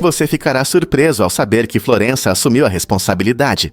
Você ficará surpreso ao saber que Florença assumiu a responsabilidade.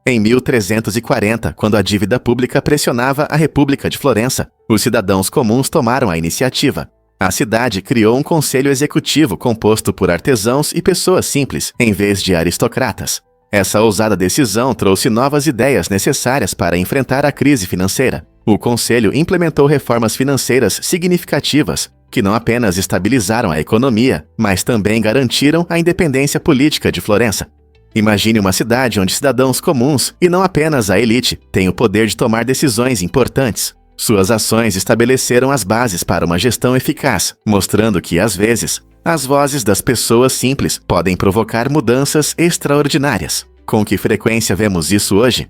Em 1340, quando a dívida pública pressionava a República de Florença, os cidadãos comuns tomaram a iniciativa. A cidade criou um conselho executivo composto por artesãos e pessoas simples, em vez de aristocratas. Essa ousada decisão trouxe novas ideias necessárias para enfrentar a crise financeira. O conselho implementou reformas financeiras significativas, que não apenas estabilizaram a economia, mas também garantiram a independência política de Florença. Imagine uma cidade onde cidadãos comuns, e não apenas a elite, têm o poder de tomar decisões importantes. Suas ações estabeleceram as bases para uma gestão eficaz, mostrando que, às vezes, as vozes das pessoas simples podem provocar mudanças extraordinárias. Com que frequência vemos isso hoje?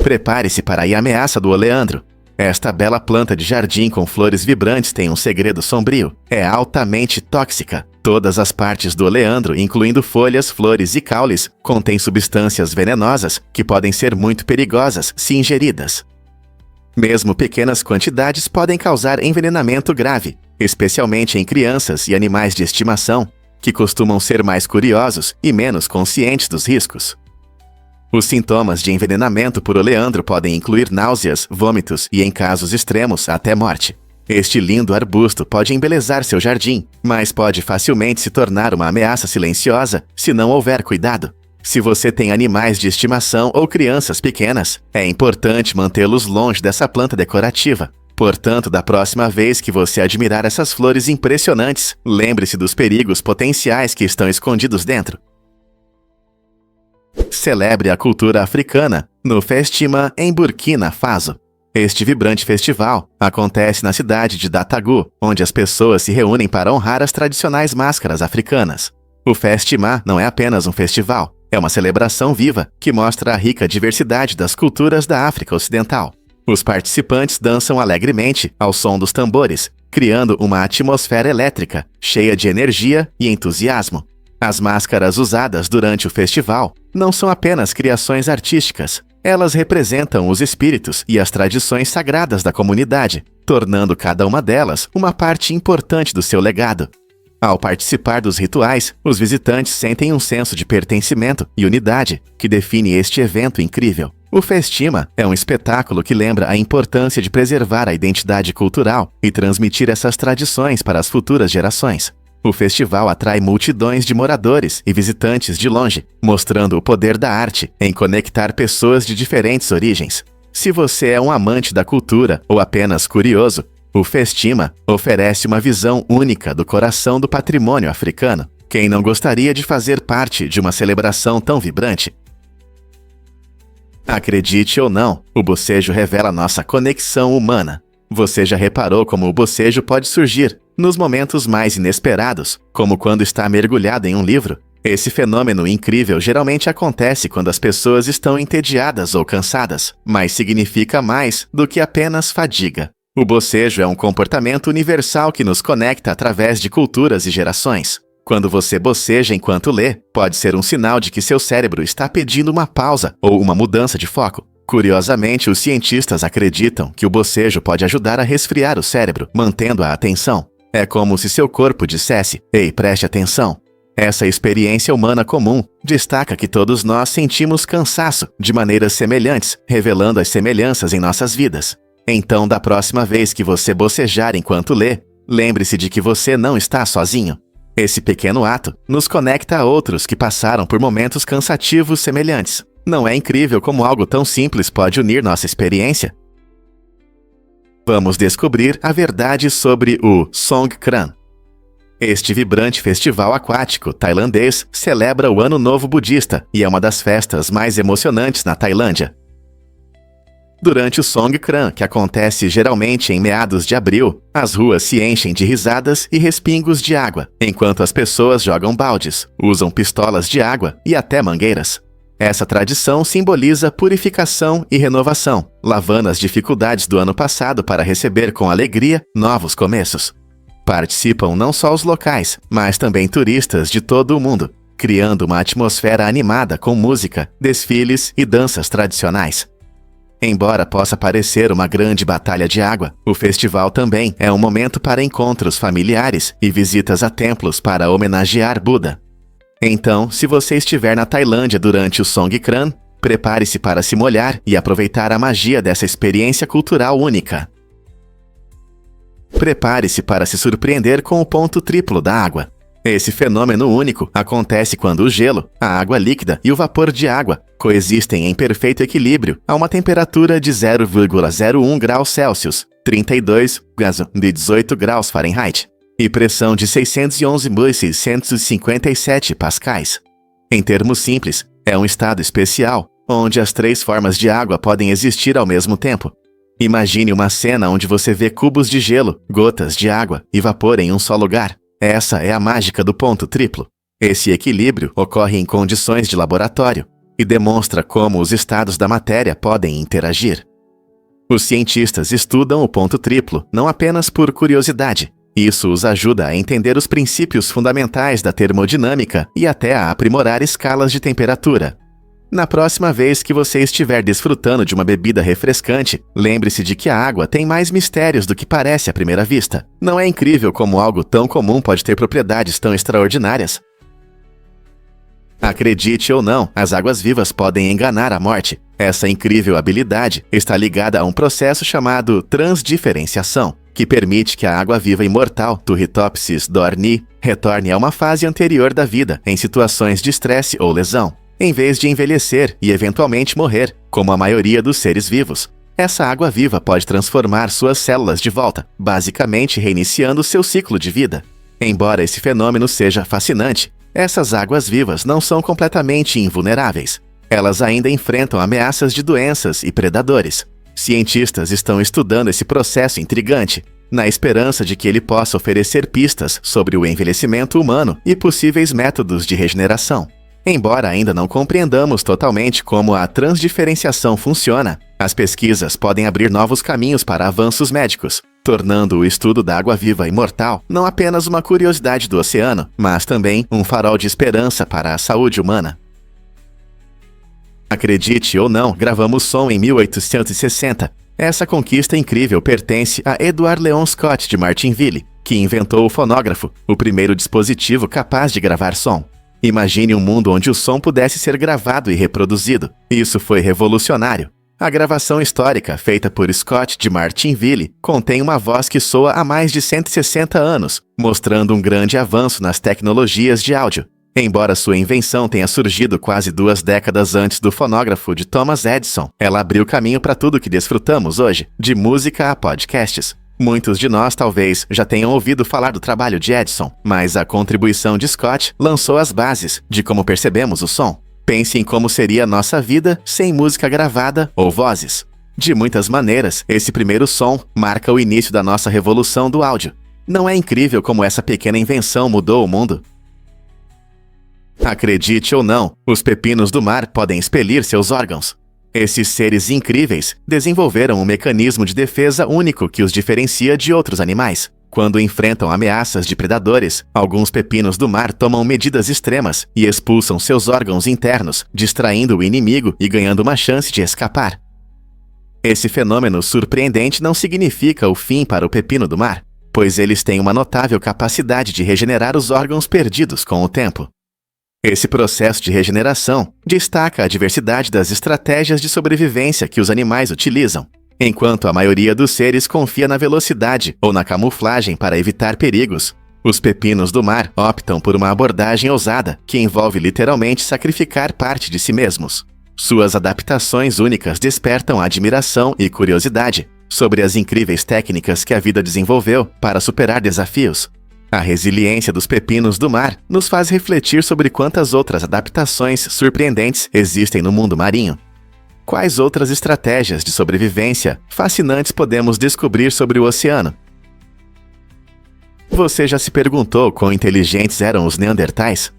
Prepare-se para a ameaça do oleandro. Esta bela planta de jardim com flores vibrantes tem um segredo sombrio. É altamente tóxica. Todas as partes do oleandro, incluindo folhas, flores e caules, contêm substâncias venenosas que podem ser muito perigosas se ingeridas. Mesmo pequenas quantidades podem causar envenenamento grave, especialmente em crianças e animais de estimação, que costumam ser mais curiosos e menos conscientes dos riscos. Os sintomas de envenenamento por oleandro podem incluir náuseas, vômitos e, em casos extremos, até morte. Este lindo arbusto pode embelezar seu jardim, mas pode facilmente se tornar uma ameaça silenciosa se não houver cuidado. Se você tem animais de estimação ou crianças pequenas, é importante mantê-los longe dessa planta decorativa. Portanto, da próxima vez que você admirar essas flores impressionantes, lembre-se dos perigos potenciais que estão escondidos dentro. Celebre a cultura africana no Festimã em Burkina Faso. Este vibrante festival acontece na cidade de Datagu, onde as pessoas se reúnem para honrar as tradicionais máscaras africanas. O Festimã não é apenas um festival, é uma celebração viva que mostra a rica diversidade das culturas da África Ocidental. Os participantes dançam alegremente ao som dos tambores, criando uma atmosfera elétrica, cheia de energia e entusiasmo. As máscaras usadas durante o festival não são apenas criações artísticas, elas representam os espíritos e as tradições sagradas da comunidade, tornando cada uma delas uma parte importante do seu legado. Ao participar dos rituais, os visitantes sentem um senso de pertencimento e unidade que define este evento incrível. O Festimã é um espetáculo que lembra a importância de preservar a identidade cultural e transmitir essas tradições para as futuras gerações. O festival atrai multidões de moradores e visitantes de longe, mostrando o poder da arte em conectar pessoas de diferentes origens. Se você é um amante da cultura ou apenas curioso, o Festimã oferece uma visão única do coração do patrimônio africano. Quem não gostaria de fazer parte de uma celebração tão vibrante? Acredite ou não, o bocejo revela nossa conexão humana. Você já reparou como o bocejo pode surgir nos momentos mais inesperados, como quando está mergulhado em um livro? Esse fenômeno incrível geralmente acontece quando as pessoas estão entediadas ou cansadas, mas significa mais do que apenas fadiga. O bocejo é um comportamento universal que nos conecta através de culturas e gerações. Quando você boceja enquanto lê, pode ser um sinal de que seu cérebro está pedindo uma pausa ou uma mudança de foco. Curiosamente, os cientistas acreditam que o bocejo pode ajudar a resfriar o cérebro, mantendo a atenção. É como se seu corpo dissesse: "Ei, preste atenção." Essa experiência humana comum destaca que todos nós sentimos cansaço de maneiras semelhantes, revelando as semelhanças em nossas vidas. Então, da próxima vez que você bocejar enquanto lê, lembre-se de que você não está sozinho. Esse pequeno ato nos conecta a outros que passaram por momentos cansativos semelhantes. Não é incrível como algo tão simples pode unir nossa experiência? Vamos descobrir a verdade sobre o Songkran. Este vibrante festival aquático tailandês celebra o Ano Novo Budista e é uma das festas mais emocionantes na Tailândia. Durante o Songkran, que acontece geralmente em meados de abril, as ruas se enchem de risadas e respingos de água, enquanto as pessoas jogam baldes, usam pistolas de água e até mangueiras. Essa tradição simboliza purificação e renovação, lavando as dificuldades do ano passado para receber com alegria novos começos. Participam não só os locais, mas também turistas de todo o mundo, criando uma atmosfera animada com música, desfiles e danças tradicionais. Embora possa parecer uma grande batalha de água, o festival também é um momento para encontros familiares e visitas a templos para homenagear Buda. Então, se você estiver na Tailândia durante o Songkran, prepare-se para se molhar e aproveitar a magia dessa experiência cultural única. Prepare-se para se surpreender com o ponto triplo da água. Esse fenômeno único acontece quando o gelo, a água líquida e o vapor de água coexistem em perfeito equilíbrio a uma temperatura de 0,01 graus Celsius, 18 graus Fahrenheit, e pressão de 611.657 pascais. Em termos simples, é um estado especial, onde as 3 formas de água podem existir ao mesmo tempo. Imagine uma cena onde você vê cubos de gelo, gotas de água e vapor em um só lugar. Essa é a mágica do ponto triplo. Esse equilíbrio ocorre em condições de laboratório e demonstra como os estados da matéria podem interagir. Os cientistas estudam o ponto triplo não apenas por curiosidade. Isso os ajuda a entender os princípios fundamentais da termodinâmica e até a aprimorar escalas de temperatura. Na próxima vez que você estiver desfrutando de uma bebida refrescante, lembre-se de que a água tem mais mistérios do que parece à primeira vista. Não é incrível como algo tão comum pode ter propriedades tão extraordinárias? Acredite ou não, as águas-vivas podem enganar a morte. Essa incrível habilidade está ligada a um processo chamado transdiferenciação, que permite que a água-viva imortal, Turritopsis dohrnii, retorne a uma fase anterior da vida em situações de estresse ou lesão, em vez de envelhecer e eventualmente morrer, como a maioria dos seres vivos. Essa água-viva pode transformar suas células de volta, basicamente reiniciando seu ciclo de vida. Embora esse fenômeno seja fascinante, essas águas-vivas não são completamente invulneráveis. Elas ainda enfrentam ameaças de doenças e predadores. Cientistas estão estudando esse processo intrigante, na esperança de que ele possa oferecer pistas sobre o envelhecimento humano e possíveis métodos de regeneração. Embora ainda não compreendamos totalmente como a transdiferenciação funciona, as pesquisas podem abrir novos caminhos para avanços médicos, tornando o estudo da água-viva imortal não apenas uma curiosidade do oceano, mas também um farol de esperança para a saúde humana. Acredite ou não, gravamos som em 1860. Essa conquista incrível pertence a Edward Leon Scott de Martinville, que inventou o fonógrafo, o primeiro dispositivo capaz de gravar som. Imagine um mundo onde o som pudesse ser gravado e reproduzido. Isso foi revolucionário. A gravação histórica, feita por Scott de Martinville, contém uma voz que soa há mais de 160 anos, mostrando um grande avanço nas tecnologias de áudio. Embora sua invenção tenha surgido quase 2 décadas antes do fonógrafo de Thomas Edison, ela abriu caminho para tudo que desfrutamos hoje, de música a podcasts. Muitos de nós talvez já tenham ouvido falar do trabalho de Edison, mas a contribuição de Scott lançou as bases de como percebemos o som. Pense em como seria a nossa vida sem música gravada ou vozes. De muitas maneiras, esse primeiro som marca o início da nossa revolução do áudio. Não é incrível como essa pequena invenção mudou o mundo? Acredite ou não, os pepinos do mar podem expelir seus órgãos. Esses seres incríveis desenvolveram um mecanismo de defesa único que os diferencia de outros animais. Quando enfrentam ameaças de predadores, alguns pepinos do mar tomam medidas extremas e expulsam seus órgãos internos, distraindo o inimigo e ganhando uma chance de escapar. Esse fenômeno surpreendente não significa o fim para o pepino do mar, pois eles têm uma notável capacidade de regenerar os órgãos perdidos com o tempo. Esse processo de regeneração destaca a diversidade das estratégias de sobrevivência que os animais utilizam. Enquanto a maioria dos seres confia na velocidade ou na camuflagem para evitar perigos, os pepinos do mar optam por uma abordagem ousada que envolve literalmente sacrificar parte de si mesmos. Suas adaptações únicas despertam admiração e curiosidade sobre as incríveis técnicas que a vida desenvolveu para superar desafios. A resiliência dos pepinos do mar nos faz refletir sobre quantas outras adaptações surpreendentes existem no mundo marinho. Quais outras estratégias de sobrevivência fascinantes podemos descobrir sobre o oceano? Você já se perguntou quão inteligentes eram os Neandertais?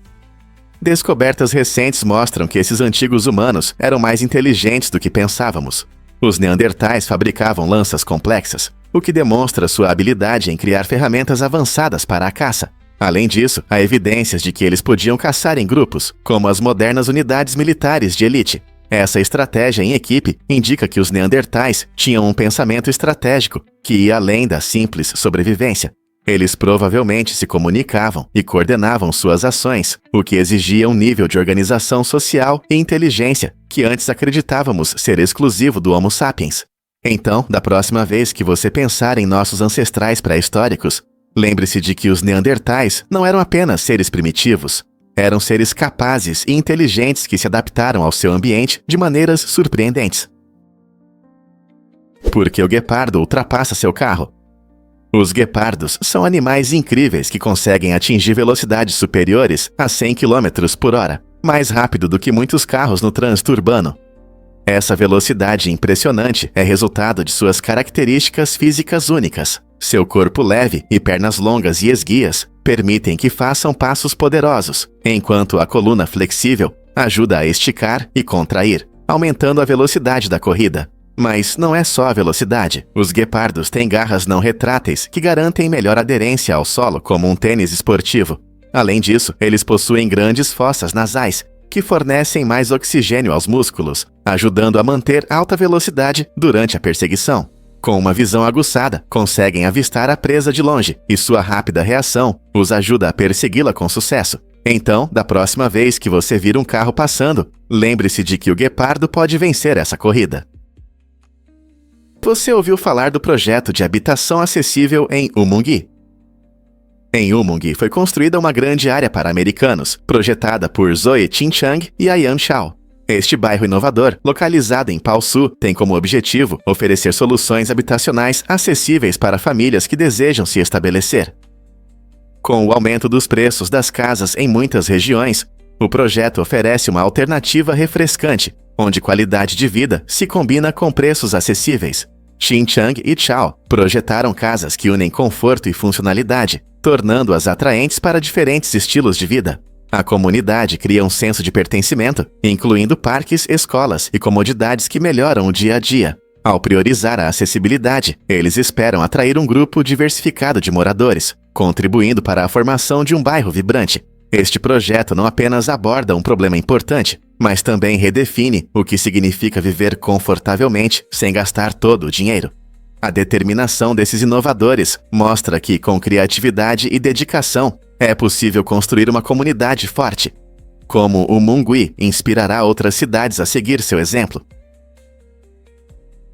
Descobertas recentes mostram que esses antigos humanos eram mais inteligentes do que pensávamos. Os Neandertais fabricavam lanças complexas, o que demonstra sua habilidade em criar ferramentas avançadas para a caça. Além disso, há evidências de que eles podiam caçar em grupos, como as modernas unidades militares de elite. Essa estratégia em equipe indica que os neandertais tinham um pensamento estratégico que ia além da simples sobrevivência. Eles provavelmente se comunicavam e coordenavam suas ações, o que exigia um nível de organização social e inteligência que antes acreditávamos ser exclusivo do Homo sapiens. Então, da próxima vez que você pensar em nossos ancestrais pré-históricos, lembre-se de que os neandertais não eram apenas seres primitivos. Eram seres capazes e inteligentes que se adaptaram ao seu ambiente de maneiras surpreendentes. Por que o guepardo ultrapassa seu carro? Os guepardos são animais incríveis que conseguem atingir velocidades superiores a 100 km por hora, mais rápido do que muitos carros no trânsito urbano. Essa velocidade impressionante é resultado de suas características físicas únicas. Seu corpo leve e pernas longas e esguias permitem que façam passos poderosos, enquanto a coluna flexível ajuda a esticar e contrair, aumentando a velocidade da corrida. Mas não é só a velocidade. Os guepardos têm garras não retráteis que garantem melhor aderência ao solo, como um tênis esportivo. Além disso, eles possuem grandes fossas nasais, que fornecem mais oxigênio aos músculos, ajudando a manter alta velocidade durante a perseguição. Com uma visão aguçada, conseguem avistar a presa de longe, e sua rápida reação os ajuda a persegui-la com sucesso. Então, da próxima vez que você vir um carro passando, lembre-se de que o guepardo pode vencer essa corrida. Você ouviu falar do projeto de habitação acessível em Umungi? Em Umungi foi construída uma grande área para americanos, projetada por Zoe Chin-Chang e Ayan Shao. Este bairro inovador, localizado em Paosu, tem como objetivo oferecer soluções habitacionais acessíveis para famílias que desejam se estabelecer. Com o aumento dos preços das casas em muitas regiões, o projeto oferece uma alternativa refrescante, onde qualidade de vida se combina com preços acessíveis. Chin-Chang e Chao projetaram casas que unem conforto e funcionalidade, tornando-as atraentes para diferentes estilos de vida. A comunidade cria um senso de pertencimento, incluindo parques, escolas e comodidades que melhoram o dia a dia. Ao priorizar a acessibilidade, eles esperam atrair um grupo diversificado de moradores, contribuindo para a formação de um bairro vibrante. Este projeto não apenas aborda um problema importante, mas também redefine o que significa viver confortavelmente sem gastar todo o dinheiro. A determinação desses inovadores mostra que, com criatividade e dedicação, é possível construir uma comunidade forte. Como o Mungui inspirará outras cidades a seguir seu exemplo.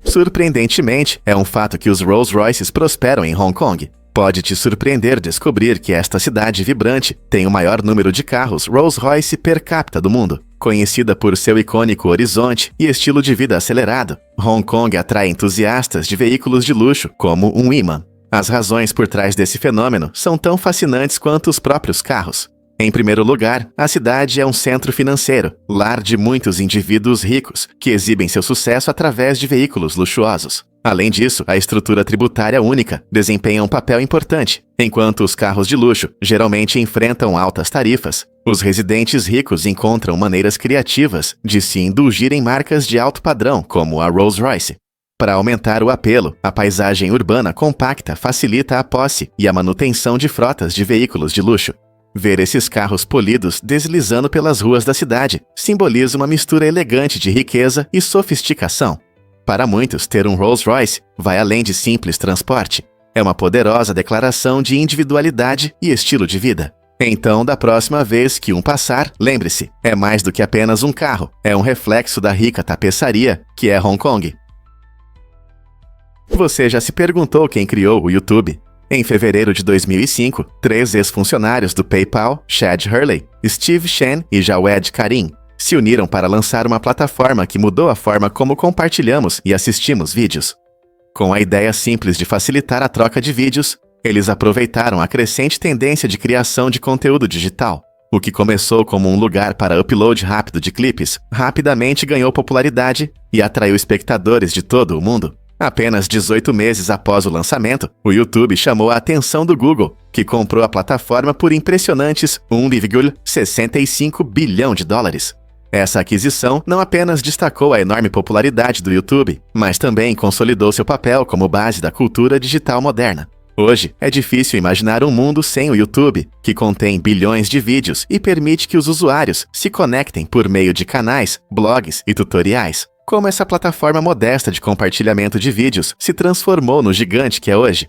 Surpreendentemente, é um fato que os Rolls-Royces prosperam em Hong Kong. Pode te surpreender descobrir que esta cidade vibrante tem o maior número de carros Rolls-Royce per capita do mundo. Conhecida por seu icônico horizonte e estilo de vida acelerado, Hong Kong atrai entusiastas de veículos de luxo como um imã. As razões por trás desse fenômeno são tão fascinantes quanto os próprios carros. Em primeiro lugar, a cidade é um centro financeiro, lar de muitos indivíduos ricos, que exibem seu sucesso através de veículos luxuosos. Além disso, a estrutura tributária única desempenha um papel importante. Enquanto os carros de luxo geralmente enfrentam altas tarifas, os residentes ricos encontram maneiras criativas de se indulgir em marcas de alto padrão, como a Rolls-Royce. Para aumentar o apelo, a paisagem urbana compacta facilita a posse e a manutenção de frotas de veículos de luxo. Ver esses carros polidos deslizando pelas ruas da cidade simboliza uma mistura elegante de riqueza e sofisticação. Para muitos, ter um Rolls-Royce vai além de simples transporte. É uma poderosa declaração de individualidade e estilo de vida. Então, da próxima vez que um passar, lembre-se, é mais do que apenas um carro, é um reflexo da rica tapeçaria que é Hong Kong. Você já se perguntou quem criou o YouTube? Em fevereiro de 2005, 3 ex-funcionários do PayPal, Chad Hurley, Steve Chen e Jawed Karim, se uniram para lançar uma plataforma que mudou a forma como compartilhamos e assistimos vídeos. Com a ideia simples de facilitar a troca de vídeos, eles aproveitaram a crescente tendência de criação de conteúdo digital. O que começou como um lugar para upload rápido de clipes, rapidamente ganhou popularidade e atraiu espectadores de todo o mundo. Apenas 18 meses após o lançamento, o YouTube chamou a atenção do Google, que comprou a plataforma por impressionantes 1,65 bilhão de dólares. Essa aquisição não apenas destacou a enorme popularidade do YouTube, mas também consolidou seu papel como base da cultura digital moderna. Hoje, é difícil imaginar um mundo sem o YouTube, que contém bilhões de vídeos e permite que os usuários se conectem por meio de canais, blogs e tutoriais. Como essa plataforma modesta de compartilhamento de vídeos se transformou no gigante que é hoje?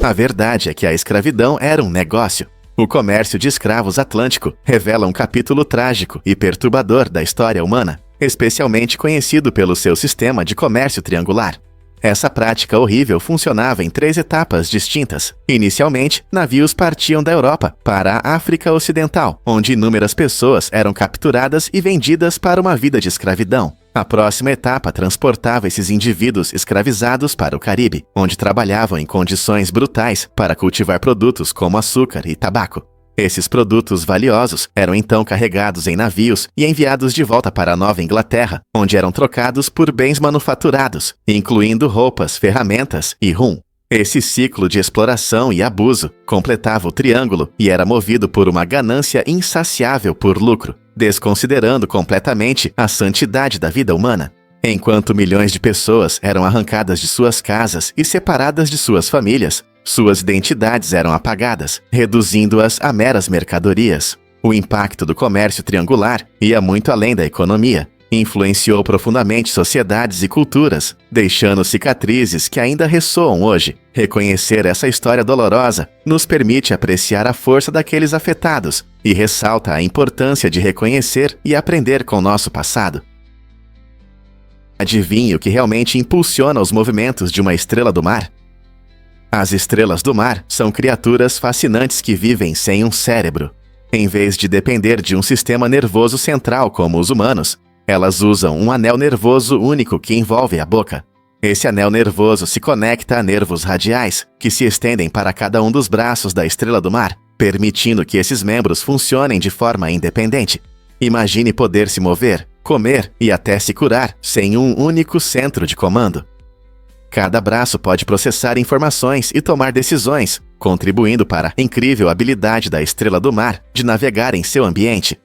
A verdade é que a escravidão era um negócio. O comércio de escravos atlântico revela um capítulo trágico e perturbador da história humana, especialmente conhecido pelo seu sistema de comércio triangular. Essa prática horrível funcionava em 3 etapas distintas. Inicialmente, navios partiam da Europa para a África Ocidental, onde inúmeras pessoas eram capturadas e vendidas para uma vida de escravidão. A próxima etapa transportava esses indivíduos escravizados para o Caribe, onde trabalhavam em condições brutais para cultivar produtos como açúcar e tabaco. Esses produtos valiosos eram então carregados em navios e enviados de volta para a Nova Inglaterra, onde eram trocados por bens manufaturados, incluindo roupas, ferramentas e rum. Esse ciclo de exploração e abuso completava o triângulo e era movido por uma ganância insaciável por lucro, desconsiderando completamente a santidade da vida humana. Enquanto milhões de pessoas eram arrancadas de suas casas e separadas de suas famílias, suas identidades eram apagadas, reduzindo-as a meras mercadorias. O impacto do comércio triangular ia muito além da economia. Influenciou profundamente sociedades e culturas, deixando cicatrizes que ainda ressoam hoje. Reconhecer essa história dolorosa nos permite apreciar a força daqueles afetados e ressalta a importância de reconhecer e aprender com nosso passado. Adivinhe o que realmente impulsiona os movimentos de uma estrela do mar? As estrelas do mar são criaturas fascinantes que vivem sem um cérebro. Em vez de depender de um sistema nervoso central como os humanos, elas usam um anel nervoso único que envolve a boca. Esse anel nervoso se conecta a nervos radiais, que se estendem para cada um dos braços da estrela do mar, permitindo que esses membros funcionem de forma independente. Imagine poder se mover, comer e até se curar sem um único centro de comando. Cada braço pode processar informações e tomar decisões, contribuindo para a incrível habilidade da estrela do mar de navegar em seu ambiente.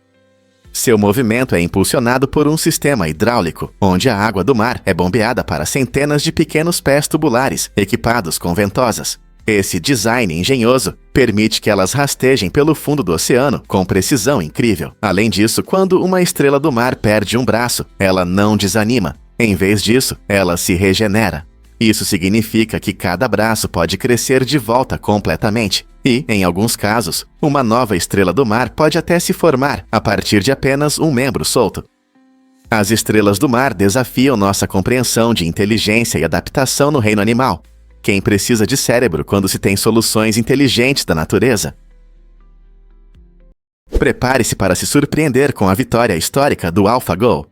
Seu movimento é impulsionado por um sistema hidráulico, onde a água do mar é bombeada para centenas de pequenos pés tubulares equipados com ventosas. Esse design engenhoso permite que elas rastejem pelo fundo do oceano com precisão incrível. Além disso, quando uma estrela do mar perde um braço, ela não desanima. Em vez disso, ela se regenera. Isso significa que cada braço pode crescer de volta completamente. E, em alguns casos, uma nova estrela do mar pode até se formar a partir de apenas um membro solto. As estrelas do mar desafiam nossa compreensão de inteligência e adaptação no reino animal. Quem precisa de cérebro quando se tem soluções inteligentes da natureza? Prepare-se para se surpreender com a vitória histórica do AlphaGo.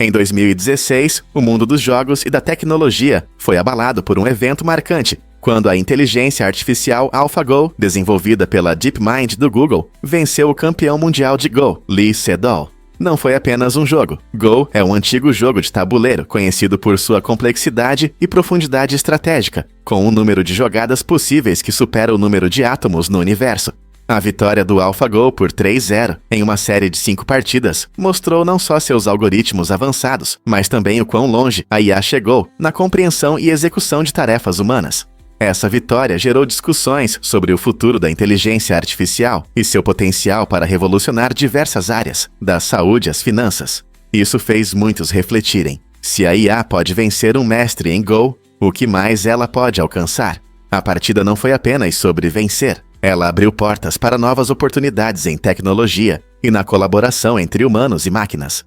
Em 2016, o mundo dos jogos e da tecnologia foi abalado por um evento marcante, quando a inteligência artificial AlphaGo, desenvolvida pela DeepMind do Google, venceu o campeão mundial de Go, Lee Sedol. Não foi apenas um jogo. Go é um antigo jogo de tabuleiro conhecido por sua complexidade e profundidade estratégica, com um número de jogadas possíveis que supera o número de átomos no universo. A vitória do AlphaGo por 3-0 em uma série de 5 partidas mostrou não só seus algoritmos avançados, mas também o quão longe a IA chegou na compreensão e execução de tarefas humanas. Essa vitória gerou discussões sobre o futuro da inteligência artificial e seu potencial para revolucionar diversas áreas, da saúde às finanças. Isso fez muitos refletirem. Se a IA pode vencer um mestre em Go, o que mais ela pode alcançar? A partida não foi apenas sobre vencer. Ela abriu portas para novas oportunidades em tecnologia e na colaboração entre humanos e máquinas.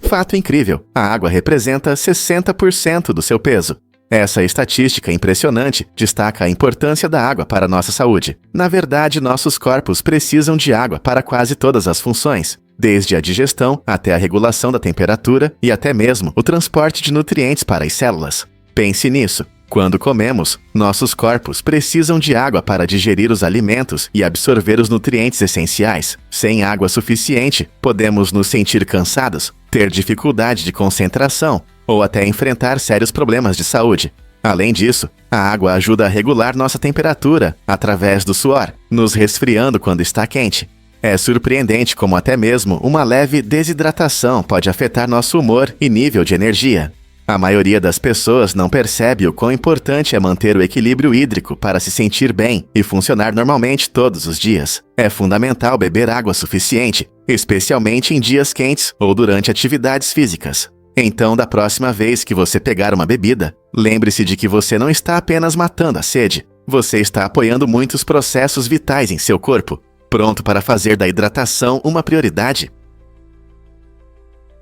Fato incrível: a água representa 60% do seu peso. Essa estatística impressionante destaca a importância da água para nossa saúde. Na verdade, nossos corpos precisam de água para quase todas as funções, desde a digestão até a regulação da temperatura e até mesmo o transporte de nutrientes para as células. Pense nisso. Quando comemos, nossos corpos precisam de água para digerir os alimentos e absorver os nutrientes essenciais. Sem água suficiente, podemos nos sentir cansados, ter dificuldade de concentração ou até enfrentar sérios problemas de saúde. Além disso, a água ajuda a regular nossa temperatura através do suor, nos resfriando quando está quente. É surpreendente como até mesmo uma leve desidratação pode afetar nosso humor e nível de energia. A maioria das pessoas não percebe o quão importante é manter o equilíbrio hídrico para se sentir bem e funcionar normalmente todos os dias. É fundamental beber água suficiente, especialmente em dias quentes ou durante atividades físicas. Então, da próxima vez que você pegar uma bebida, lembre-se de que você não está apenas matando a sede, você está apoiando muitos processos vitais em seu corpo, pronto para fazer da hidratação uma prioridade.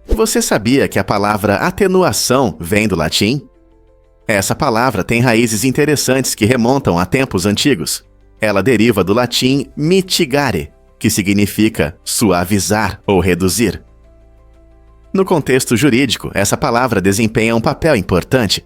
Você sabia que a palavra atenuação vem do latim? Essa palavra tem raízes interessantes que remontam a tempos antigos. Ela deriva do latim mitigare, que significa suavizar ou reduzir. No contexto jurídico, essa palavra desempenha um papel importante.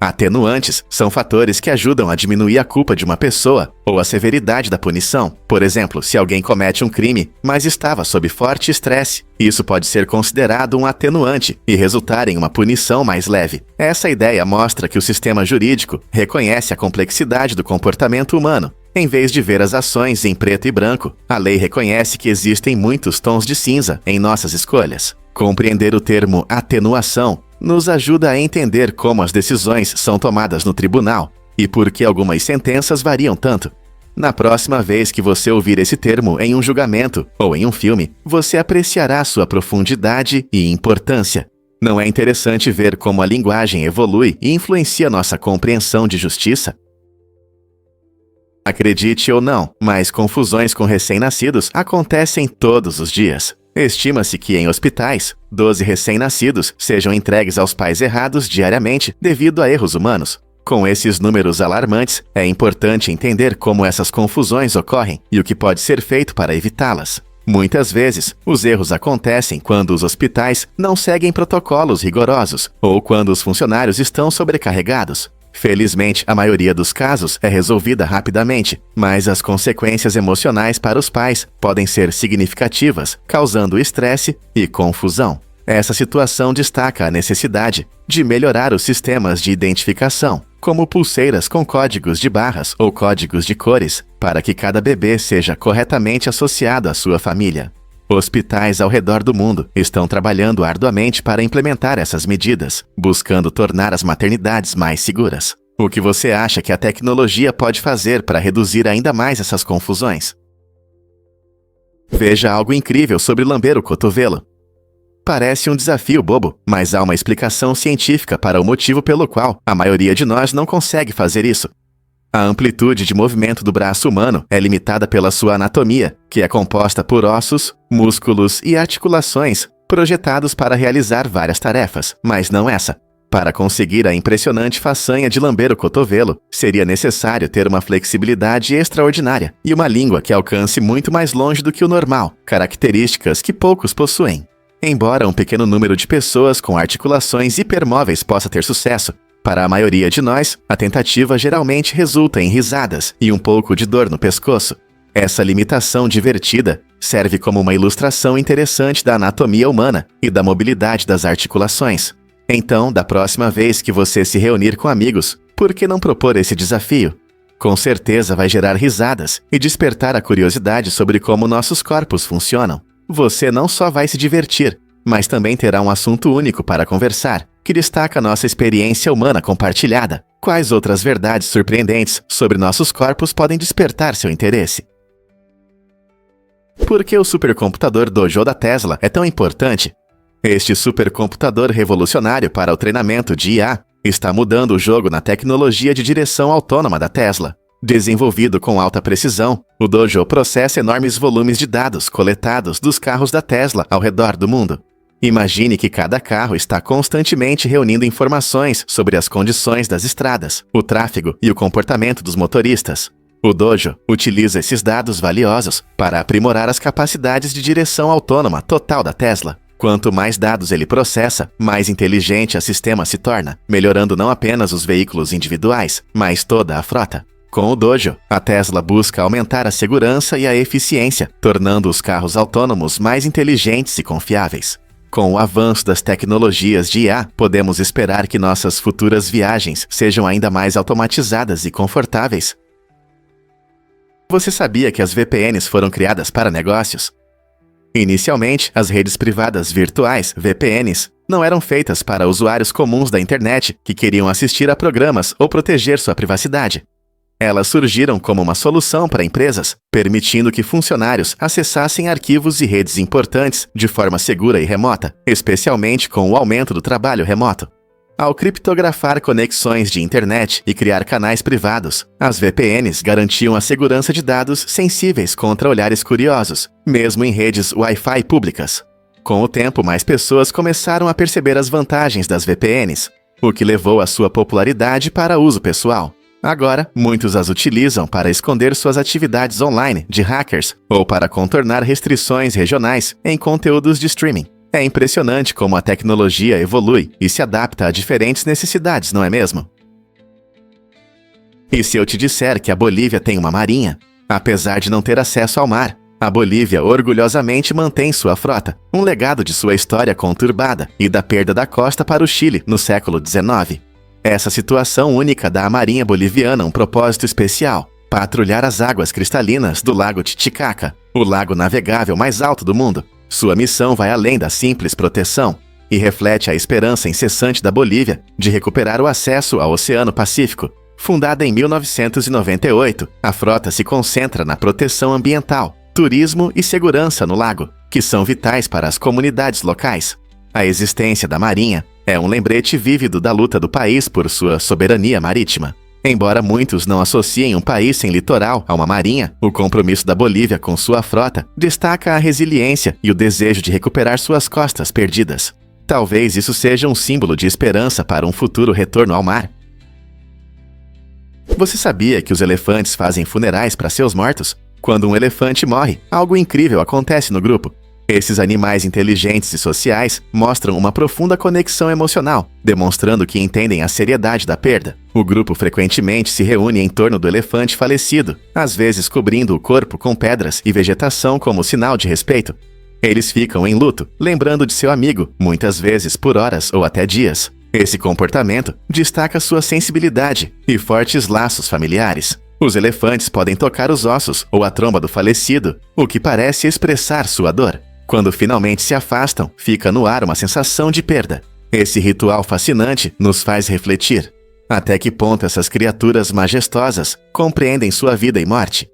Atenuantes são fatores que ajudam a diminuir a culpa de uma pessoa ou a severidade da punição. Por exemplo, se alguém comete um crime, mas estava sob forte estresse, isso pode ser considerado um atenuante e resultar em uma punição mais leve. Essa ideia mostra que o sistema jurídico reconhece a complexidade do comportamento humano. Em vez de ver as ações em preto e branco, a lei reconhece que existem muitos tons de cinza em nossas escolhas. Compreender o termo atenuação nos ajuda a entender como as decisões são tomadas no tribunal e por que algumas sentenças variam tanto. Na próxima vez que você ouvir esse termo em um julgamento ou em um filme, você apreciará sua profundidade e importância. Não é interessante ver como a linguagem evolui e influencia nossa compreensão de justiça? Acredite ou não, mas confusões com recém-nascidos acontecem todos os dias. Estima-se que em hospitais, 12 recém-nascidos sejam entregues aos pais errados diariamente devido a erros humanos. Com esses números alarmantes, é importante entender como essas confusões ocorrem e o que pode ser feito para evitá-las. Muitas vezes, os erros acontecem quando os hospitais não seguem protocolos rigorosos ou quando os funcionários estão sobrecarregados. Felizmente, a maioria dos casos é resolvida rapidamente, mas as consequências emocionais para os pais podem ser significativas, causando estresse e confusão. Essa situação destaca a necessidade de melhorar os sistemas de identificação, como pulseiras com códigos de barras ou códigos de cores, para que cada bebê seja corretamente associado à sua família. Hospitais ao redor do mundo estão trabalhando arduamente para implementar essas medidas, buscando tornar as maternidades mais seguras. O que você acha que a tecnologia pode fazer para reduzir ainda mais essas confusões? Veja algo incrível sobre lamber o cotovelo. Parece um desafio bobo, mas há uma explicação científica para o motivo pelo qual a maioria de nós não consegue fazer isso. A amplitude de movimento do braço humano é limitada pela sua anatomia, que é composta por ossos, músculos e articulações projetados para realizar várias tarefas, mas não essa. Para conseguir a impressionante façanha de lamber o cotovelo, seria necessário ter uma flexibilidade extraordinária e uma língua que alcance muito mais longe do que o normal, características que poucos possuem. Embora um pequeno número de pessoas com articulações hipermóveis possa ter sucesso, para a maioria de nós, a tentativa geralmente resulta em risadas e um pouco de dor no pescoço. Essa limitação divertida serve como uma ilustração interessante da anatomia humana e da mobilidade das articulações. Então, da próxima vez que você se reunir com amigos, por que não propor esse desafio? Com certeza vai gerar risadas e despertar a curiosidade sobre como nossos corpos funcionam. Você não só vai se divertir, mas também terá um assunto único para conversar, que destaca nossa experiência humana compartilhada. Quais outras verdades surpreendentes sobre nossos corpos podem despertar seu interesse? Por que o supercomputador Dojo da Tesla é tão importante? Este supercomputador revolucionário para o treinamento de IA está mudando o jogo na tecnologia de direção autônoma da Tesla. Desenvolvido com alta precisão, o Dojo processa enormes volumes de dados coletados dos carros da Tesla ao redor do mundo. Imagine que cada carro está constantemente reunindo informações sobre as condições das estradas, o tráfego e o comportamento dos motoristas. O Dojo utiliza esses dados valiosos para aprimorar as capacidades de direção autônoma total da Tesla. Quanto mais dados ele processa, mais inteligente o sistema se torna, melhorando não apenas os veículos individuais, mas toda a frota. Com o Dojo, a Tesla busca aumentar a segurança e a eficiência, tornando os carros autônomos mais inteligentes e confiáveis. Com o avanço das tecnologias de IA, podemos esperar que nossas futuras viagens sejam ainda mais automatizadas e confortáveis. Você sabia que as VPNs foram criadas para negócios? Inicialmente, as redes privadas virtuais, VPNs, não eram feitas para usuários comuns da internet que queriam assistir a programas ou proteger sua privacidade. Elas surgiram como uma solução para empresas, permitindo que funcionários acessassem arquivos e redes importantes de forma segura e remota, especialmente com o aumento do trabalho remoto. Ao criptografar conexões de internet e criar canais privados, as VPNs garantiam a segurança de dados sensíveis contra olhares curiosos, mesmo em redes Wi-Fi públicas. Com o tempo, mais pessoas começaram a perceber as vantagens das VPNs, o que levou a sua popularidade para uso pessoal. Agora, muitos as utilizam para esconder suas atividades online de hackers ou para contornar restrições regionais em conteúdos de streaming. É impressionante como a tecnologia evolui e se adapta a diferentes necessidades, não é mesmo? E se eu te disser que a Bolívia tem uma marinha? Apesar de não ter acesso ao mar, a Bolívia orgulhosamente mantém sua frota, um legado de sua história conturbada e da perda da costa para o Chile no século XIX. Essa situação única dá à Marinha Boliviana um propósito especial: patrulhar as águas cristalinas do Lago Titicaca, o lago navegável mais alto do mundo. Sua missão vai além da simples proteção e reflete a esperança incessante da Bolívia de recuperar o acesso ao Oceano Pacífico. Fundada em 1998, a frota se concentra na proteção ambiental, turismo e segurança no lago, que são vitais para as comunidades locais. A existência da Marinha é um lembrete vívido da luta do país por sua soberania marítima. Embora muitos não associem um país sem litoral a uma marinha, o compromisso da Bolívia com sua frota destaca a resiliência e o desejo de recuperar suas costas perdidas. Talvez isso seja um símbolo de esperança para um futuro retorno ao mar. Você sabia que os elefantes fazem funerais para seus mortos? Quando um elefante morre, algo incrível acontece no grupo. Esses animais inteligentes e sociais mostram uma profunda conexão emocional, demonstrando que entendem a seriedade da perda. O grupo frequentemente se reúne em torno do elefante falecido, às vezes cobrindo o corpo com pedras e vegetação como sinal de respeito. Eles ficam em luto, lembrando de seu amigo, muitas vezes por horas ou até dias. Esse comportamento destaca sua sensibilidade e fortes laços familiares. Os elefantes podem tocar os ossos ou a tromba do falecido, o que parece expressar sua dor. Quando finalmente se afastam, fica no ar uma sensação de perda. Esse ritual fascinante nos faz refletir. Até que ponto essas criaturas majestosas compreendem sua vida e morte?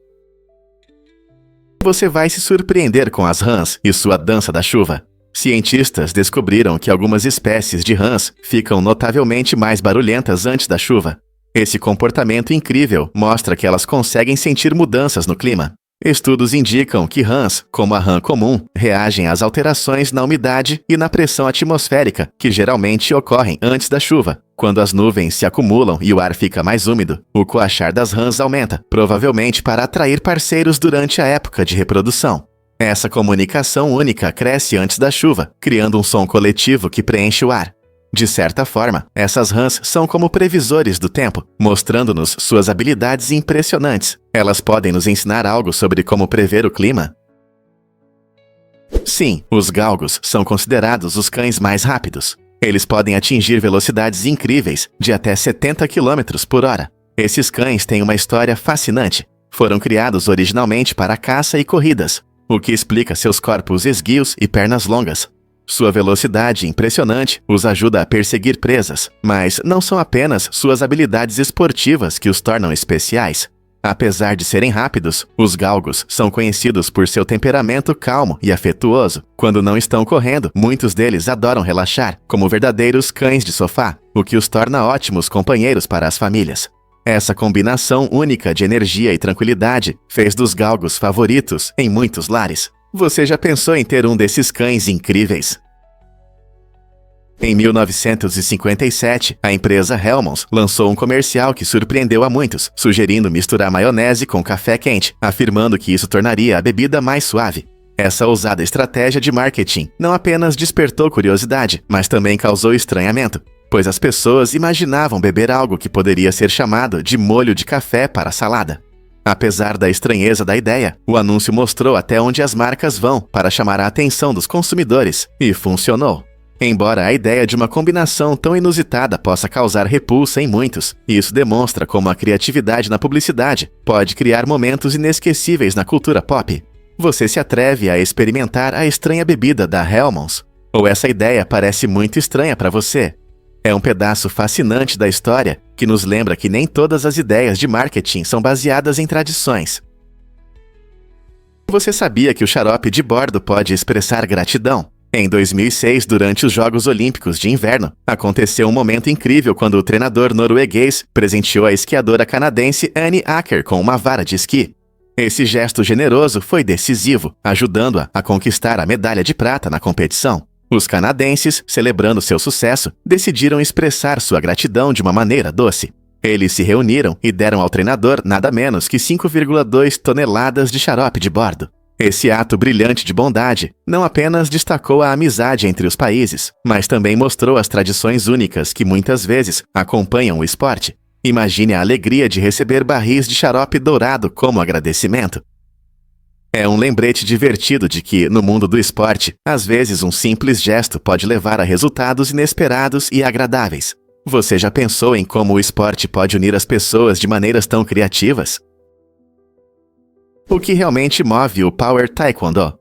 Você vai se surpreender com as rãs e sua dança da chuva. Cientistas descobriram que algumas espécies de rãs ficam notavelmente mais barulhentas antes da chuva. Esse comportamento incrível mostra que elas conseguem sentir mudanças no clima. Estudos indicam que rãs, como a rã comum, reagem às alterações na umidade e na pressão atmosférica, que geralmente ocorrem antes da chuva. Quando as nuvens se acumulam e o ar fica mais úmido, o coachar das rãs aumenta, provavelmente para atrair parceiros durante a época de reprodução. Essa comunicação única cresce antes da chuva, criando um som coletivo que preenche o ar. De certa forma, essas rãs são como previsores do tempo, mostrando-nos suas habilidades impressionantes. Elas podem nos ensinar algo sobre como prever o clima? Sim, os galgos são considerados os cães mais rápidos. Eles podem atingir velocidades incríveis, de até 70 km por hora. Esses cães têm uma história fascinante. Foram criados originalmente para caça e corridas, o que explica seus corpos esguios e pernas longas. Sua velocidade impressionante os ajuda a perseguir presas, mas não são apenas suas habilidades esportivas que os tornam especiais. Apesar de serem rápidos, os galgos são conhecidos por seu temperamento calmo e afetuoso. Quando não estão correndo, muitos deles adoram relaxar, como verdadeiros cães de sofá, o que os torna ótimos companheiros para as famílias. Essa combinação única de energia e tranquilidade fez dos galgos favoritos em muitos lares. Você já pensou em ter um desses cães incríveis? Em 1957, a empresa Hellmann's lançou um comercial que surpreendeu a muitos, sugerindo misturar maionese com café quente, afirmando que isso tornaria a bebida mais suave. Essa ousada estratégia de marketing não apenas despertou curiosidade, mas também causou estranhamento, pois as pessoas imaginavam beber algo que poderia ser chamado de molho de café para salada. Apesar da estranheza da ideia, o anúncio mostrou até onde as marcas vão para chamar a atenção dos consumidores, e funcionou. Embora a ideia de uma combinação tão inusitada possa causar repulsa em muitos, isso demonstra como a criatividade na publicidade pode criar momentos inesquecíveis na cultura pop. Você se atreve a experimentar a estranha bebida da Hellmann's? Ou essa ideia parece muito estranha para você? É um pedaço fascinante da história que nos lembra que nem todas as ideias de marketing são baseadas em tradições. Você sabia que o xarope de bordo pode expressar gratidão? Em 2006, durante os Jogos Olímpicos de Inverno, aconteceu um momento incrível quando o treinador norueguês presenteou a esquiadora canadense Annie Acker com uma vara de esqui. Esse gesto generoso foi decisivo, ajudando-a a conquistar a medalha de prata na competição. Os canadenses, celebrando seu sucesso, decidiram expressar sua gratidão de uma maneira doce. Eles se reuniram e deram ao treinador nada menos que 5,2 toneladas de xarope de bordo. Esse ato brilhante de bondade não apenas destacou a amizade entre os países, mas também mostrou as tradições únicas que muitas vezes acompanham o esporte. Imagine a alegria de receber barris de xarope dourado como agradecimento. É um lembrete divertido de que, no mundo do esporte, às vezes um simples gesto pode levar a resultados inesperados e agradáveis. Você já pensou em como o esporte pode unir as pessoas de maneiras tão criativas? O que realmente move o Power Taekwondo?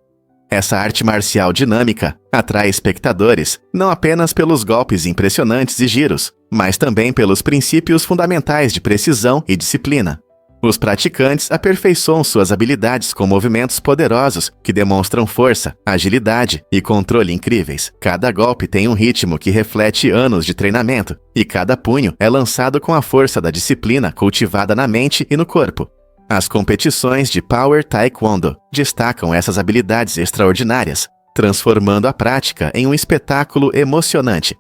Essa arte marcial dinâmica atrai espectadores não apenas pelos golpes impressionantes e giros, mas também pelos princípios fundamentais de precisão e disciplina. Os praticantes aperfeiçoam suas habilidades com movimentos poderosos que demonstram força, agilidade e controle incríveis. Cada golpe tem um ritmo que reflete anos de treinamento, e cada punho é lançado com a força da disciplina cultivada na mente e no corpo. As competições de Power Taekwondo destacam essas habilidades extraordinárias, transformando a prática em um espetáculo emocionante.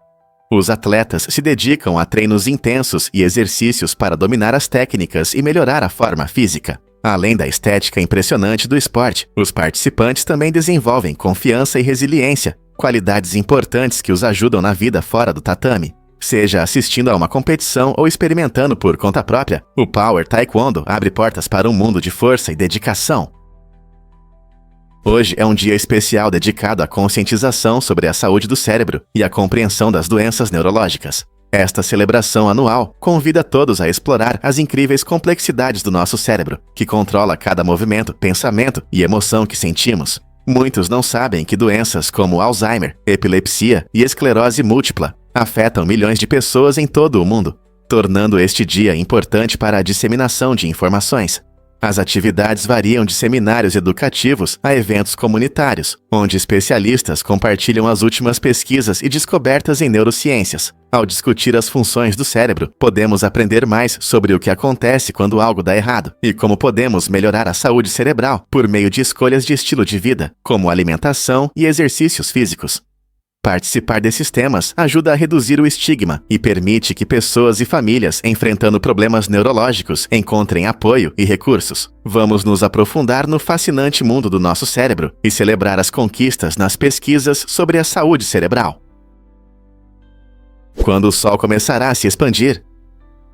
Os atletas se dedicam a treinos intensos e exercícios para dominar as técnicas e melhorar a forma física. Além da estética impressionante do esporte, os participantes também desenvolvem confiança e resiliência, qualidades importantes que os ajudam na vida fora do tatame. Seja assistindo a uma competição ou experimentando por conta própria, o Power Taekwondo abre portas para um mundo de força e dedicação. Hoje é um dia especial dedicado à conscientização sobre a saúde do cérebro e à compreensão das doenças neurológicas. Esta celebração anual convida todos a explorar as incríveis complexidades do nosso cérebro, que controla cada movimento, pensamento e emoção que sentimos. Muitos não sabem que doenças como Alzheimer, epilepsia e esclerose múltipla afetam milhões de pessoas em todo o mundo, tornando este dia importante para a disseminação de informações. As atividades variam de seminários educativos a eventos comunitários, onde especialistas compartilham as últimas pesquisas e descobertas em neurociências. Ao discutir as funções do cérebro, podemos aprender mais sobre o que acontece quando algo dá errado e como podemos melhorar a saúde cerebral por meio de escolhas de estilo de vida, como alimentação e exercícios físicos. Participar desses temas ajuda a reduzir o estigma e permite que pessoas e famílias enfrentando problemas neurológicos encontrem apoio e recursos. Vamos nos aprofundar no fascinante mundo do nosso cérebro e celebrar as conquistas nas pesquisas sobre a saúde cerebral. Quando o Sol começará a se expandir?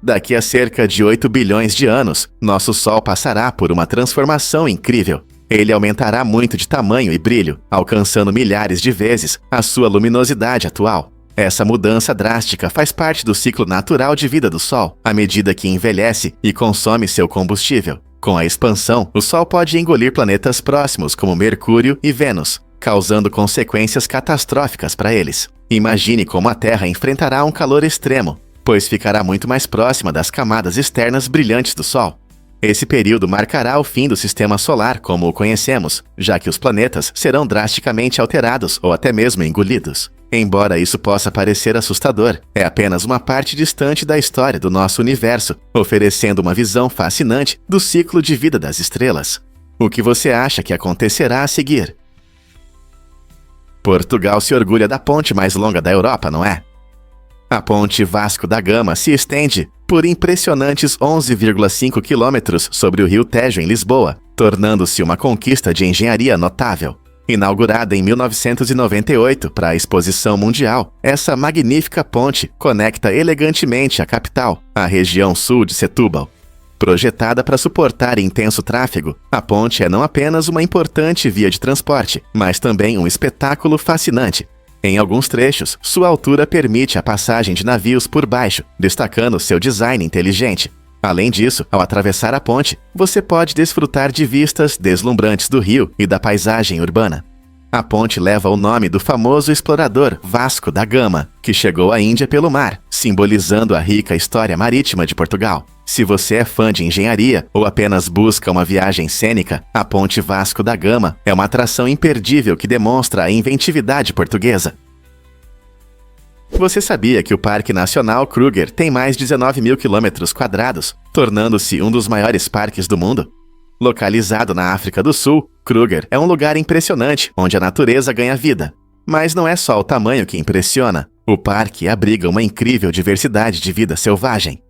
Daqui a cerca de 8 bilhões de anos, nosso Sol passará por uma transformação incrível. Ele aumentará muito de tamanho e brilho, alcançando milhares de vezes a sua luminosidade atual. Essa mudança drástica faz parte do ciclo natural de vida do Sol, à medida que envelhece e consome seu combustível. Com a expansão, o Sol pode engolir planetas próximos como Mercúrio e Vênus, causando consequências catastróficas para eles. Imagine como a Terra enfrentará um calor extremo, pois ficará muito mais próxima das camadas externas brilhantes do Sol. Esse período marcará o fim do sistema solar como o conhecemos, já que os planetas serão drasticamente alterados ou até mesmo engolidos. Embora isso possa parecer assustador, é apenas uma parte distante da história do nosso universo, oferecendo uma visão fascinante do ciclo de vida das estrelas. O que você acha que acontecerá a seguir? Portugal se orgulha da ponte mais longa da Europa, não é? A ponte Vasco da Gama se estende por impressionantes 11,5 quilômetros sobre o rio Tejo em Lisboa, tornando-se uma conquista de engenharia notável. Inaugurada em 1998 para a Exposição Mundial, essa magnífica ponte conecta elegantemente a capital, a região sul de Setúbal. Projetada para suportar intenso tráfego, a ponte é não apenas uma importante via de transporte, mas também um espetáculo fascinante. Em alguns trechos, sua altura permite a passagem de navios por baixo, destacando seu design inteligente. Além disso, ao atravessar a ponte, você pode desfrutar de vistas deslumbrantes do rio e da paisagem urbana. A ponte leva o nome do famoso explorador Vasco da Gama, que chegou à Índia pelo mar, simbolizando a rica história marítima de Portugal. Se você é fã de engenharia ou apenas busca uma viagem cênica, a Ponte Vasco da Gama é uma atração imperdível que demonstra a inventividade portuguesa. Você sabia que o Parque Nacional Kruger tem mais de 19 mil quilômetros quadrados, tornando-se um dos maiores parques do mundo? Localizado na África do Sul, Kruger é um lugar impressionante onde a natureza ganha vida. Mas não é só o tamanho que impressiona. O parque abriga uma incrível diversidade de vida selvagem.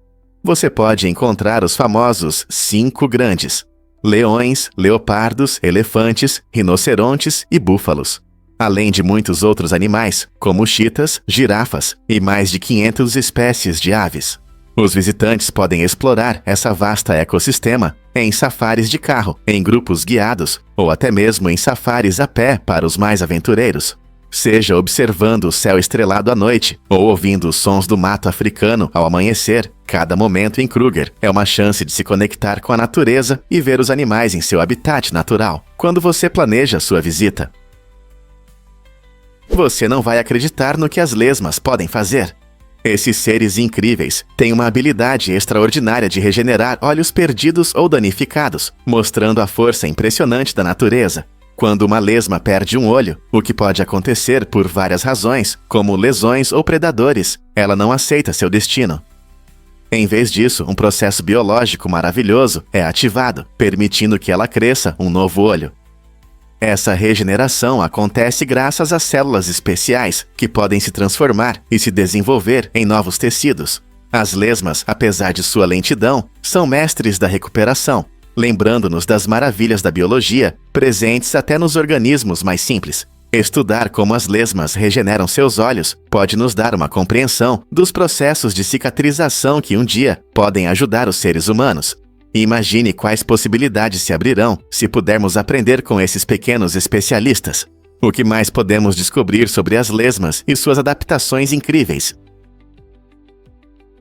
Você pode encontrar os famosos 5 grandes: leões, leopardos, elefantes, rinocerontes e búfalos. Além de muitos outros animais, como chitas, girafas e mais de 500 espécies de aves. Os visitantes podem explorar essa vasta ecossistema em safaris de carro, em grupos guiados ou até mesmo em safaris a pé para os mais aventureiros. Seja observando o céu estrelado à noite ou ouvindo os sons do mato africano ao amanhecer, cada momento em Kruger é uma chance de se conectar com a natureza e ver os animais em seu habitat natural. Quando você planeja sua visita, você não vai acreditar no que as lesmas podem fazer. Esses seres incríveis têm uma habilidade extraordinária de regenerar olhos perdidos ou danificados, mostrando a força impressionante da natureza. Quando uma lesma perde um olho, o que pode acontecer por várias razões, como lesões ou predadores, ela não aceita seu destino. Em vez disso, um processo biológico maravilhoso é ativado, permitindo que ela cresça um novo olho. Essa regeneração acontece graças a células especiais, que podem se transformar e se desenvolver em novos tecidos. As lesmas, apesar de sua lentidão, são mestres da recuperação, lembrando-nos das maravilhas da biologia, presentes até nos organismos mais simples. Estudar como as lesmas regeneram seus olhos pode nos dar uma compreensão dos processos de cicatrização que um dia podem ajudar os seres humanos. Imagine quais possibilidades se abrirão se pudermos aprender com esses pequenos especialistas. O que mais podemos descobrir sobre as lesmas e suas adaptações incríveis?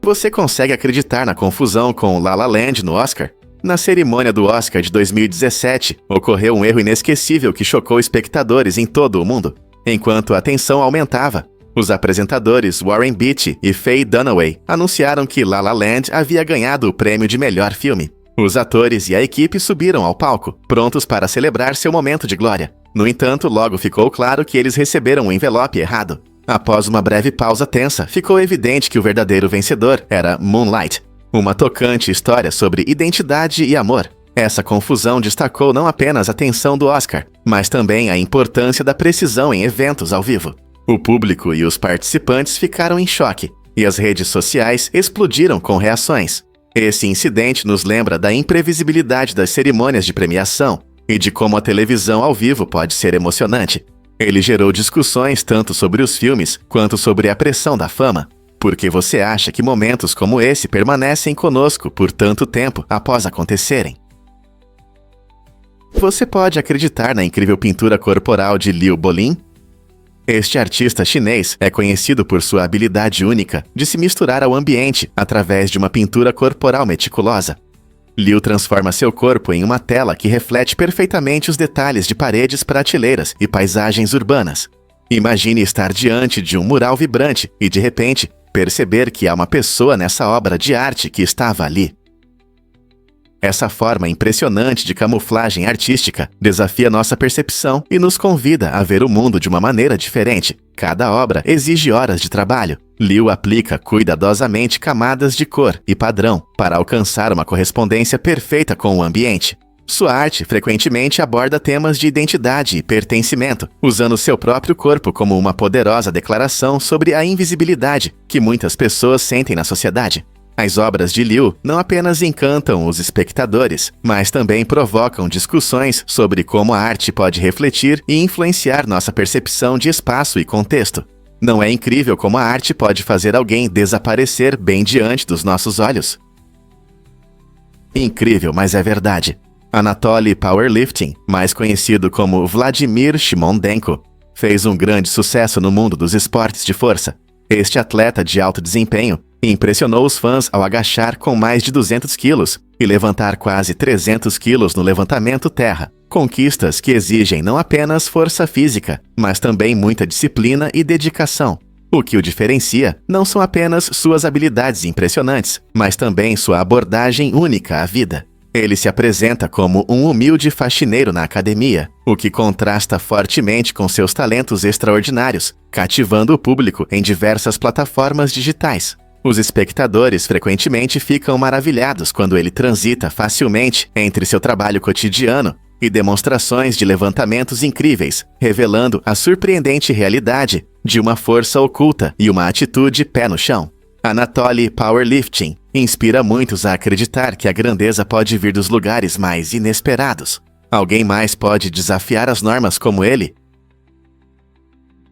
Você consegue acreditar na confusão com La La Land no Oscar? Na cerimônia do Oscar de 2017, ocorreu um erro inesquecível que chocou espectadores em todo o mundo. Enquanto a tensão aumentava, os apresentadores Warren Beatty e Faye Dunaway anunciaram que La La Land havia ganhado o prêmio de melhor filme. Os atores e a equipe subiram ao palco, prontos para celebrar seu momento de glória. No entanto, logo ficou claro que eles receberam o envelope errado. Após uma breve pausa tensa, ficou evidente que o verdadeiro vencedor era Moonlight, uma tocante história sobre identidade e amor. Essa confusão destacou não apenas a tensão do Oscar, mas também a importância da precisão em eventos ao vivo. O público e os participantes ficaram em choque, e as redes sociais explodiram com reações. Esse incidente nos lembra da imprevisibilidade das cerimônias de premiação e de como a televisão ao vivo pode ser emocionante. Ele gerou discussões tanto sobre os filmes quanto sobre a pressão da fama. Por que você acha que momentos como esse permanecem conosco por tanto tempo após acontecerem? Você pode acreditar na incrível pintura corporal de Liu Bolin? Este artista chinês é conhecido por sua habilidade única de se misturar ao ambiente através de uma pintura corporal meticulosa. Liu transforma seu corpo em uma tela que reflete perfeitamente os detalhes de paredes, prateleiras e paisagens urbanas. Imagine estar diante de um mural vibrante e, de repente, perceber que há uma pessoa nessa obra de arte que estava ali. Essa forma impressionante de camuflagem artística desafia nossa percepção e nos convida a ver o mundo de uma maneira diferente. Cada obra exige horas de trabalho. Liu aplica cuidadosamente camadas de cor e padrão para alcançar uma correspondência perfeita com o ambiente. Sua arte frequentemente aborda temas de identidade e pertencimento, usando seu próprio corpo como uma poderosa declaração sobre a invisibilidade que muitas pessoas sentem na sociedade. As obras de Liu não apenas encantam os espectadores, mas também provocam discussões sobre como a arte pode refletir e influenciar nossa percepção de espaço e contexto. Não é incrível como a arte pode fazer alguém desaparecer bem diante dos nossos olhos? Incrível, mas é verdade. Anatoly Powerlifting, mais conhecido como Vladimir Shimondenko, fez um grande sucesso no mundo dos esportes de força. Este atleta de alto desempenho impressionou os fãs ao agachar com mais de 200 quilos e levantar quase 300 quilos no levantamento terra, Conquistas que exigem não apenas força física, mas também muita disciplina e dedicação. O que o diferencia não são apenas suas habilidades impressionantes, mas também sua abordagem única à vida. Ele se apresenta como um humilde faxineiro na academia, o que contrasta fortemente com seus talentos extraordinários, cativando o público em diversas plataformas digitais. Os espectadores frequentemente ficam maravilhados quando ele transita facilmente entre seu trabalho cotidiano e demonstrações de levantamentos incríveis, revelando a surpreendente realidade de uma força oculta e uma atitude pé no chão. Anatoly Powerlifting inspira muitos a acreditar que a grandeza pode vir dos lugares mais inesperados. Alguém mais pode desafiar as normas como ele?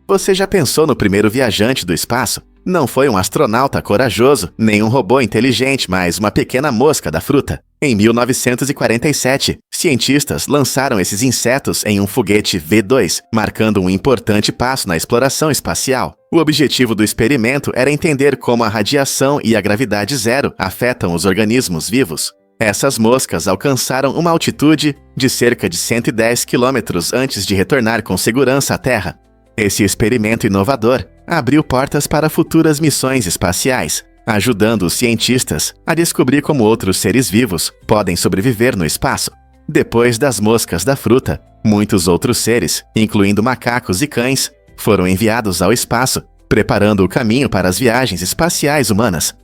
Você já pensou no primeiro viajante do espaço? Não foi um astronauta corajoso, nem um robô inteligente, mas uma pequena mosca da fruta. Em 1947, cientistas lançaram esses insetos em um foguete V2, marcando um importante passo na exploração espacial. O objetivo do experimento era entender como a radiação e a gravidade zero afetam os organismos vivos. Essas moscas alcançaram uma altitude de cerca de 110 quilômetros antes de retornar com segurança à Terra. Esse experimento inovador abriu portas para futuras missões espaciais, ajudando os cientistas a descobrir como outros seres vivos podem sobreviver no espaço. Depois das moscas da fruta, muitos outros seres, incluindo macacos e cães, foram enviados ao espaço, preparando o caminho para as viagens espaciais humanas.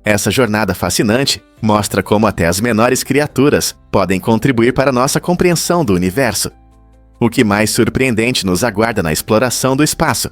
Essa jornada fascinante mostra como até as menores criaturas podem contribuir para nossa compreensão do universo. O que mais surpreendente nos aguarda na exploração do espaço?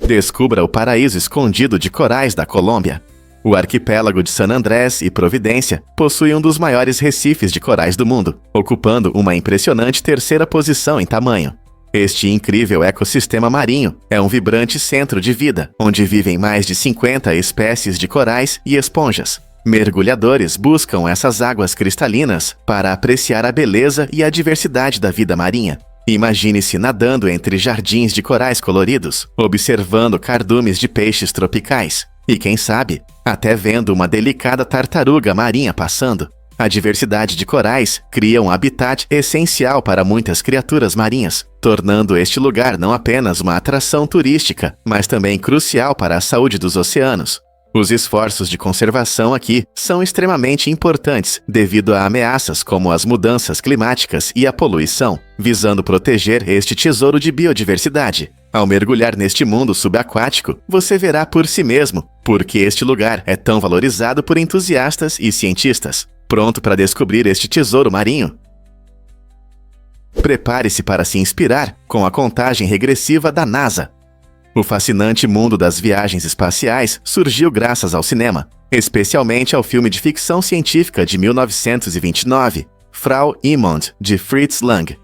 Descubra o paraíso escondido de corais da Colômbia. O arquipélago de San Andrés e Providência possui um dos maiores recifes de corais do mundo, ocupando uma impressionante terceira posição em tamanho. Este incrível ecossistema marinho é um vibrante centro de vida, onde vivem mais de 50 espécies de corais e esponjas. Mergulhadores buscam essas águas cristalinas para apreciar a beleza e a diversidade da vida marinha. Imagine-se nadando entre jardins de corais coloridos, observando cardumes de peixes tropicais e, quem sabe, até vendo uma delicada tartaruga marinha passando. A diversidade de corais cria um habitat essencial para muitas criaturas marinhas, tornando este lugar não apenas uma atração turística, mas também crucial para a saúde dos oceanos. Os esforços de conservação aqui são extremamente importantes devido a ameaças como as mudanças climáticas e a poluição, visando proteger este tesouro de biodiversidade. Ao mergulhar neste mundo subaquático, você verá por si mesmo porque este lugar é tão valorizado por entusiastas e cientistas. Pronto para descobrir este tesouro marinho? Prepare-se para se inspirar com a contagem regressiva da NASA. O fascinante mundo das viagens espaciais surgiu graças ao cinema, especialmente ao filme de ficção científica de 1929, Frau Immond, de Fritz Lang.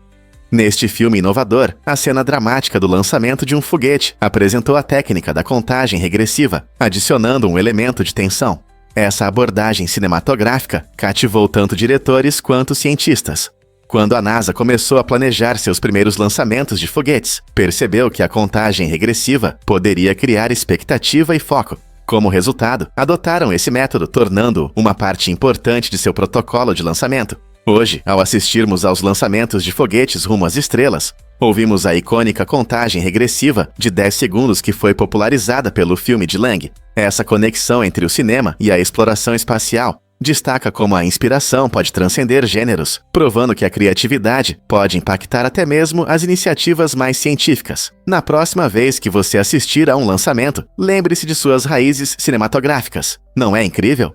Neste filme inovador, a cena dramática do lançamento de um foguete apresentou a técnica da contagem regressiva, adicionando um elemento de tensão. Essa abordagem cinematográfica cativou tanto diretores quanto cientistas. Quando a NASA começou a planejar seus primeiros lançamentos de foguetes, percebeu que a contagem regressiva poderia criar expectativa e foco. Como resultado, adotaram esse método, tornando-o uma parte importante de seu protocolo de lançamento. Hoje, ao assistirmos aos lançamentos de foguetes rumo às estrelas, ouvimos a icônica contagem regressiva de 10 segundos que foi popularizada pelo filme de Lang. Essa conexão entre o cinema e a exploração espacial destaca como a inspiração pode transcender gêneros, provando que a criatividade pode impactar até mesmo as iniciativas mais científicas. Na próxima vez que você assistir a um lançamento, lembre-se de suas raízes cinematográficas. Não é incrível?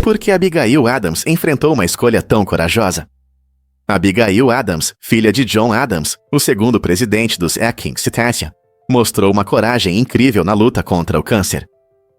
Por que Abigail Adams enfrentou uma escolha tão corajosa? Abigail Adams, filha de John Adams, o segundo presidente dos Atkins Cetacean, mostrou uma coragem incrível na luta contra o câncer.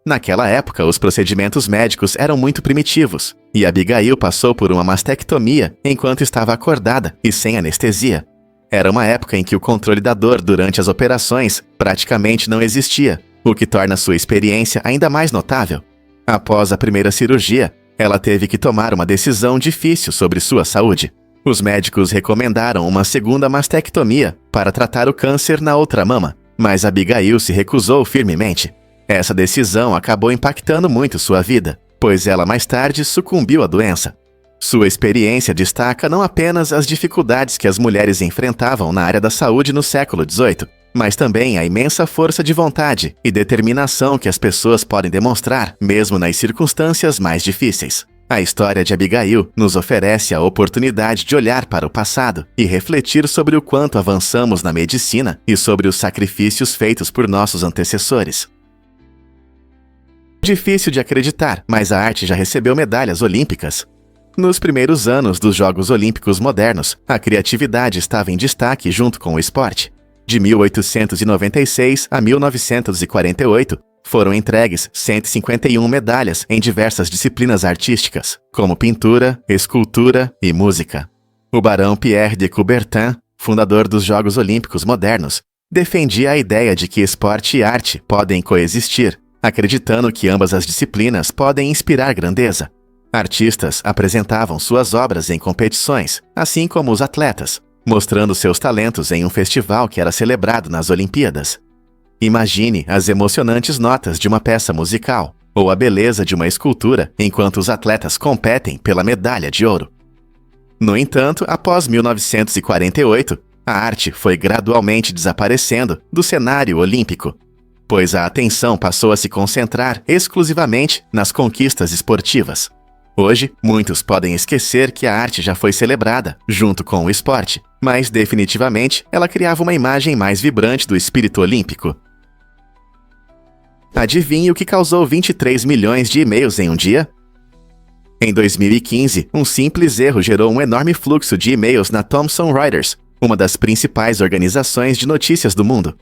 Naquela época, os procedimentos médicos eram muito primitivos, e Abigail passou por uma mastectomia enquanto estava acordada e sem anestesia. Era uma época em que o controle da dor durante as operações praticamente não existia, o que torna sua experiência ainda mais notável. Após a primeira cirurgia, ela teve que tomar uma decisão difícil sobre sua saúde. Os médicos recomendaram uma segunda mastectomia para tratar o câncer na outra mama, mas Abigail se recusou firmemente. Essa decisão acabou impactando muito sua vida, pois ela mais tarde sucumbiu à doença. Sua experiência destaca não apenas as dificuldades que as mulheres enfrentavam na área da saúde no século XVIII, mas também a imensa força de vontade e determinação que as pessoas podem demonstrar, mesmo nas circunstâncias mais difíceis. A história de Abigail nos oferece a oportunidade de olhar para o passado e refletir sobre o quanto avançamos na medicina e sobre os sacrifícios feitos por nossos antecessores. Difícil de acreditar, mas a arte já recebeu medalhas olímpicas. Nos primeiros anos dos Jogos Olímpicos modernos, a criatividade estava em destaque junto com o esporte. De 1896 a 1948, foram entregues 151 medalhas em diversas disciplinas artísticas, como pintura, escultura e música. O barão Pierre de Coubertin, fundador dos Jogos Olímpicos modernos, defendia a ideia de que esporte e arte podem coexistir, acreditando que ambas as disciplinas podem inspirar grandeza. Artistas apresentavam suas obras em competições, assim como os atletas, mostrando seus talentos em um festival que era celebrado nas Olimpíadas. Imagine as emocionantes notas de uma peça musical, ou a beleza de uma escultura enquanto os atletas competem pela medalha de ouro. No entanto, após 1948, a arte foi gradualmente desaparecendo do cenário olímpico, pois a atenção passou a se concentrar exclusivamente nas conquistas esportivas. Hoje, muitos podem esquecer que a arte já foi celebrada, junto com o esporte, mas definitivamente ela criava uma imagem mais vibrante do espírito olímpico. Adivinhe o que causou 23 milhões de e-mails em um dia? Em 2015, um simples erro gerou um enorme fluxo de e-mails na Thomson Reuters, uma das principais organizações de notícias do mundo.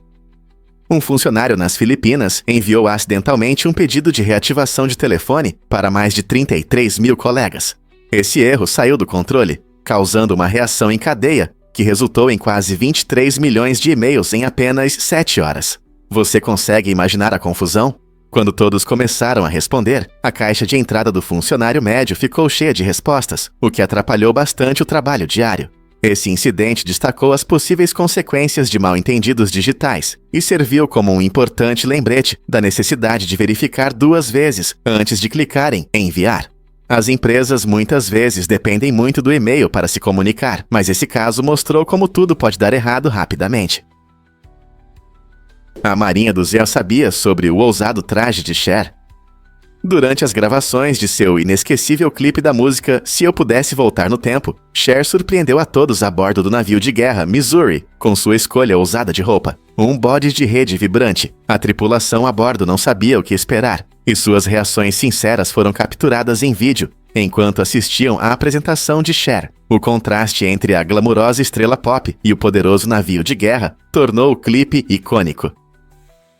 Um funcionário nas Filipinas enviou acidentalmente um pedido de reativação de telefone para mais de 33 mil colegas. Esse erro saiu do controle, causando uma reação em cadeia que resultou em quase 23 milhões de e-mails em apenas 7 horas. Você consegue imaginar a confusão? Quando todos começaram a responder, a caixa de entrada do funcionário médio ficou cheia de respostas, o que atrapalhou bastante o trabalho diário. Esse incidente destacou as possíveis consequências de mal-entendidos digitais e serviu como um importante lembrete da necessidade de verificar 2 vezes antes de clicar em enviar. As empresas muitas vezes dependem muito do e-mail para se comunicar, mas esse caso mostrou como tudo pode dar errado rapidamente. A Marinha do Zéu sabia sobre o ousado traje de Cher. Durante as gravações de seu inesquecível clipe da música Se Eu Pudesse Voltar no Tempo, Cher surpreendeu a todos a bordo do navio de guerra Missouri com sua escolha ousada de roupa, um body de rede vibrante. A tripulação a bordo não sabia o que esperar, e suas reações sinceras foram capturadas em vídeo, enquanto assistiam à apresentação de Cher. O contraste entre a glamurosa estrela pop e o poderoso navio de guerra tornou o clipe icônico.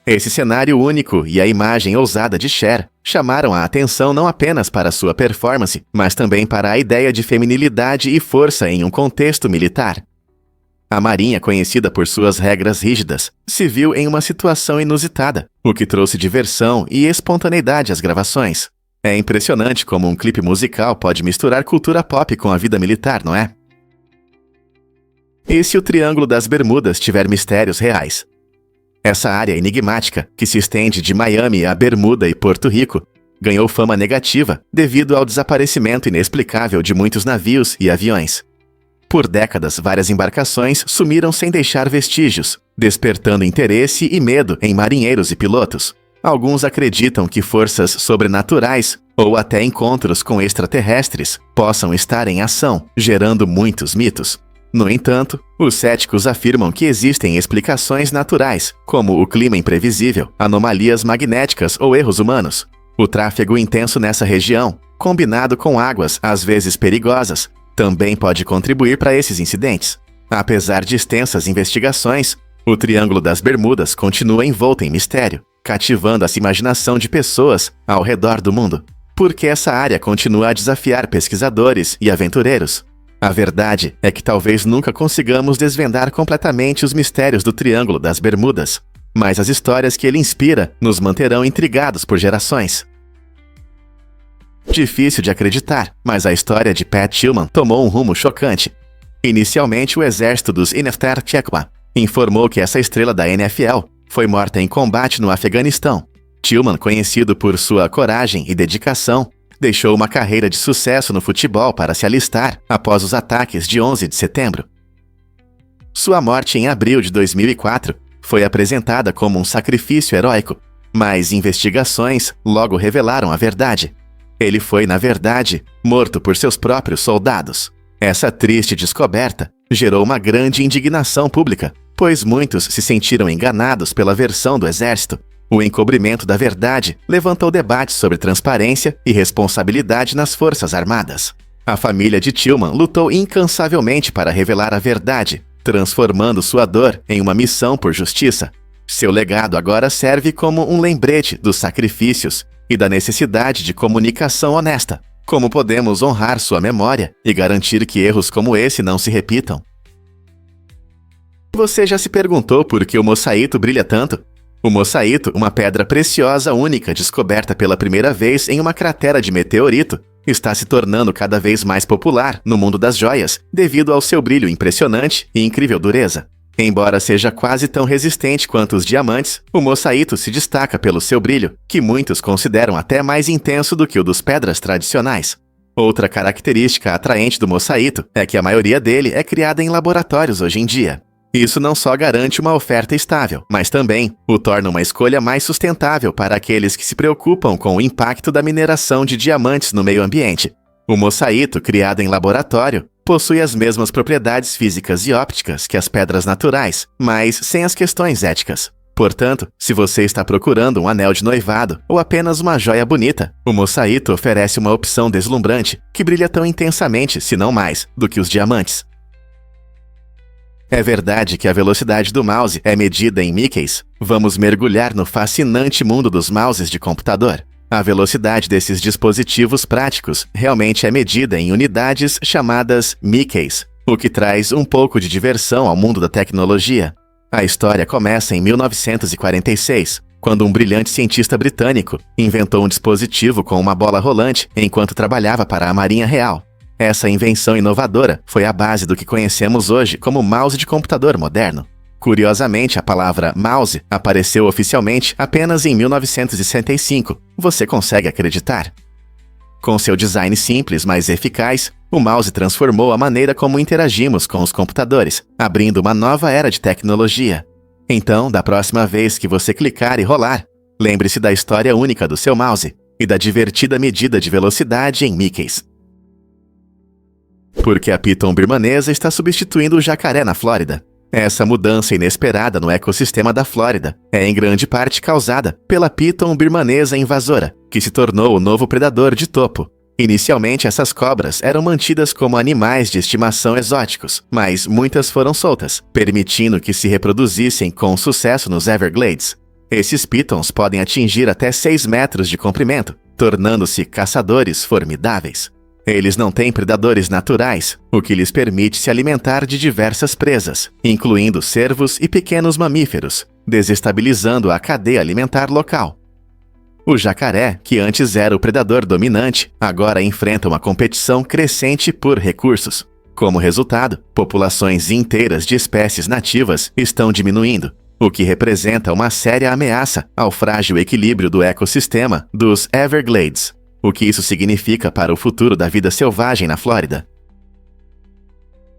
Esse cenário único e a imagem ousada de Cher chamaram a atenção não apenas para sua performance, mas também para a ideia de feminilidade e força em um contexto militar. A Marinha, conhecida por suas regras rígidas, se viu em uma situação inusitada, o que trouxe diversão e espontaneidade às gravações. É impressionante como um clipe musical pode misturar cultura pop com a vida militar, não é? E se o Triângulo das Bermudas tiver mistérios reais? Essa área enigmática, que se estende de Miami a Bermuda e Porto Rico, ganhou fama negativa devido ao desaparecimento inexplicável de muitos navios e aviões. Por décadas, várias embarcações sumiram sem deixar vestígios, despertando interesse e medo em marinheiros e pilotos. Alguns acreditam que forças sobrenaturais ou até encontros com extraterrestres possam estar em ação, gerando muitos mitos. No entanto, os céticos afirmam que existem explicações naturais, como o clima imprevisível, anomalias magnéticas ou erros humanos. O tráfego intenso nessa região, combinado com águas às vezes perigosas, também pode contribuir para esses incidentes. Apesar de extensas investigações, o Triângulo das Bermudas continua envolto em mistério, cativando a imaginação de pessoas ao redor do mundo, porque essa área continua a desafiar pesquisadores e aventureiros. A verdade é que talvez nunca consigamos desvendar completamente os mistérios do Triângulo das Bermudas, mas as histórias que ele inspira nos manterão intrigados por gerações. Difícil de acreditar, mas a história de Pat Tillman tomou um rumo chocante. Inicialmente, o exército dos Ineftar-Chekwa informou que essa estrela da NFL foi morta em combate no Afeganistão. Tillman, conhecido por sua coragem e dedicação, deixou uma carreira de sucesso no futebol para se alistar após os ataques de 11 de setembro. Sua morte em abril de 2004 foi apresentada como um sacrifício heróico, mas investigações logo revelaram a verdade. Ele foi, na verdade, morto por seus próprios soldados. Essa triste descoberta gerou uma grande indignação pública, pois muitos se sentiram enganados pela versão do exército. O encobrimento da verdade levantou debates sobre transparência e responsabilidade nas Forças Armadas. A família de Tillman lutou incansavelmente para revelar a verdade, transformando sua dor em uma missão por justiça. Seu legado agora serve como um lembrete dos sacrifícios e da necessidade de comunicação honesta. Como podemos honrar sua memória e garantir que erros como esse não se repitam? Você já se perguntou por que o mossaito brilha tanto? O mossaito, uma pedra preciosa única descoberta pela primeira vez em uma cratera de meteorito, está se tornando cada vez mais popular no mundo das joias devido ao seu brilho impressionante e incrível dureza. Embora seja quase tão resistente quanto os diamantes, o mossaito se destaca pelo seu brilho, que muitos consideram até mais intenso do que o dos pedras tradicionais. Outra característica atraente do mossaito é que a maioria dele é criada em laboratórios hoje em dia. Isso não só garante uma oferta estável, mas também o torna uma escolha mais sustentável para aqueles que se preocupam com o impacto da mineração de diamantes no meio ambiente. O mossaito, criado em laboratório, possui as mesmas propriedades físicas e ópticas que as pedras naturais, mas sem as questões éticas. Portanto, se você está procurando um anel de noivado ou apenas uma joia bonita, o mossaito oferece uma opção deslumbrante que brilha tão intensamente, se não mais, do que os diamantes. É verdade que a velocidade do mouse é medida em mickeys? Vamos mergulhar no fascinante mundo dos mouses de computador. A velocidade desses dispositivos práticos realmente é medida em unidades chamadas mickeys, o que traz um pouco de diversão ao mundo da tecnologia. A história começa em 1946, quando um brilhante cientista britânico inventou um dispositivo com uma bola rolante enquanto trabalhava para a Marinha Real. Essa invenção inovadora foi a base do que conhecemos hoje como mouse de computador moderno. Curiosamente, a palavra mouse apareceu oficialmente apenas em 1965. Você consegue acreditar? Com seu design simples, mas eficaz, o mouse transformou a maneira como interagimos com os computadores, abrindo uma nova era de tecnologia. Então, da próxima vez que você clicar e rolar, lembre-se da história única do seu mouse e da divertida medida de velocidade em mickeys. Porque a piton birmanesa está substituindo o jacaré na Flórida. Essa mudança inesperada no ecossistema da Flórida é em grande parte causada pela piton birmanesa invasora, que se tornou o novo predador de topo. Inicialmente, essas cobras eram mantidas como animais de estimação exóticos, mas muitas foram soltas, permitindo que se reproduzissem com sucesso nos Everglades. Esses pitons podem atingir até 6 metros de comprimento, tornando-se caçadores formidáveis. Eles não têm predadores naturais, o que lhes permite se alimentar de diversas presas, incluindo cervos e pequenos mamíferos, desestabilizando a cadeia alimentar local. O jacaré, que antes era o predador dominante, agora enfrenta uma competição crescente por recursos. Como resultado, populações inteiras de espécies nativas estão diminuindo, o que representa uma séria ameaça ao frágil equilíbrio do ecossistema dos Everglades. O que isso significa para o futuro da vida selvagem na Flórida?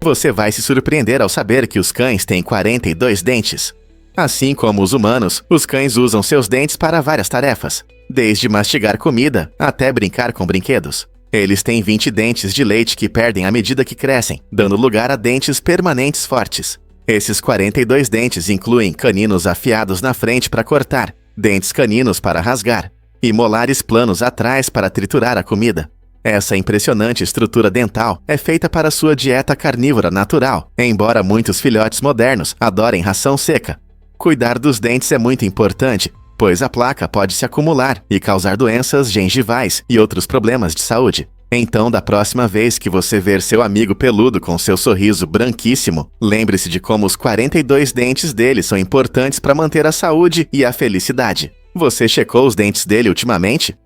Você vai se surpreender ao saber que os cães têm 42 dentes. Assim como os humanos, os cães usam seus dentes para várias tarefas, desde mastigar comida até brincar com brinquedos. Eles têm 20 dentes de leite que perdem à medida que crescem, dando lugar a dentes permanentes fortes. Esses 42 dentes incluem caninos afiados na frente para cortar, dentes caninos para rasgar, e molares planos atrás para triturar a comida. Essa impressionante estrutura dental é feita para sua dieta carnívora natural, embora muitos filhotes modernos adorem ração seca. Cuidar dos dentes é muito importante, pois a placa pode se acumular e causar doenças gengivais e outros problemas de saúde. Então, da próxima vez que você ver seu amigo peludo com seu sorriso branquíssimo, lembre-se de como os 42 dentes dele são importantes para manter a saúde e a felicidade. Você checou os dentes dele ultimamente?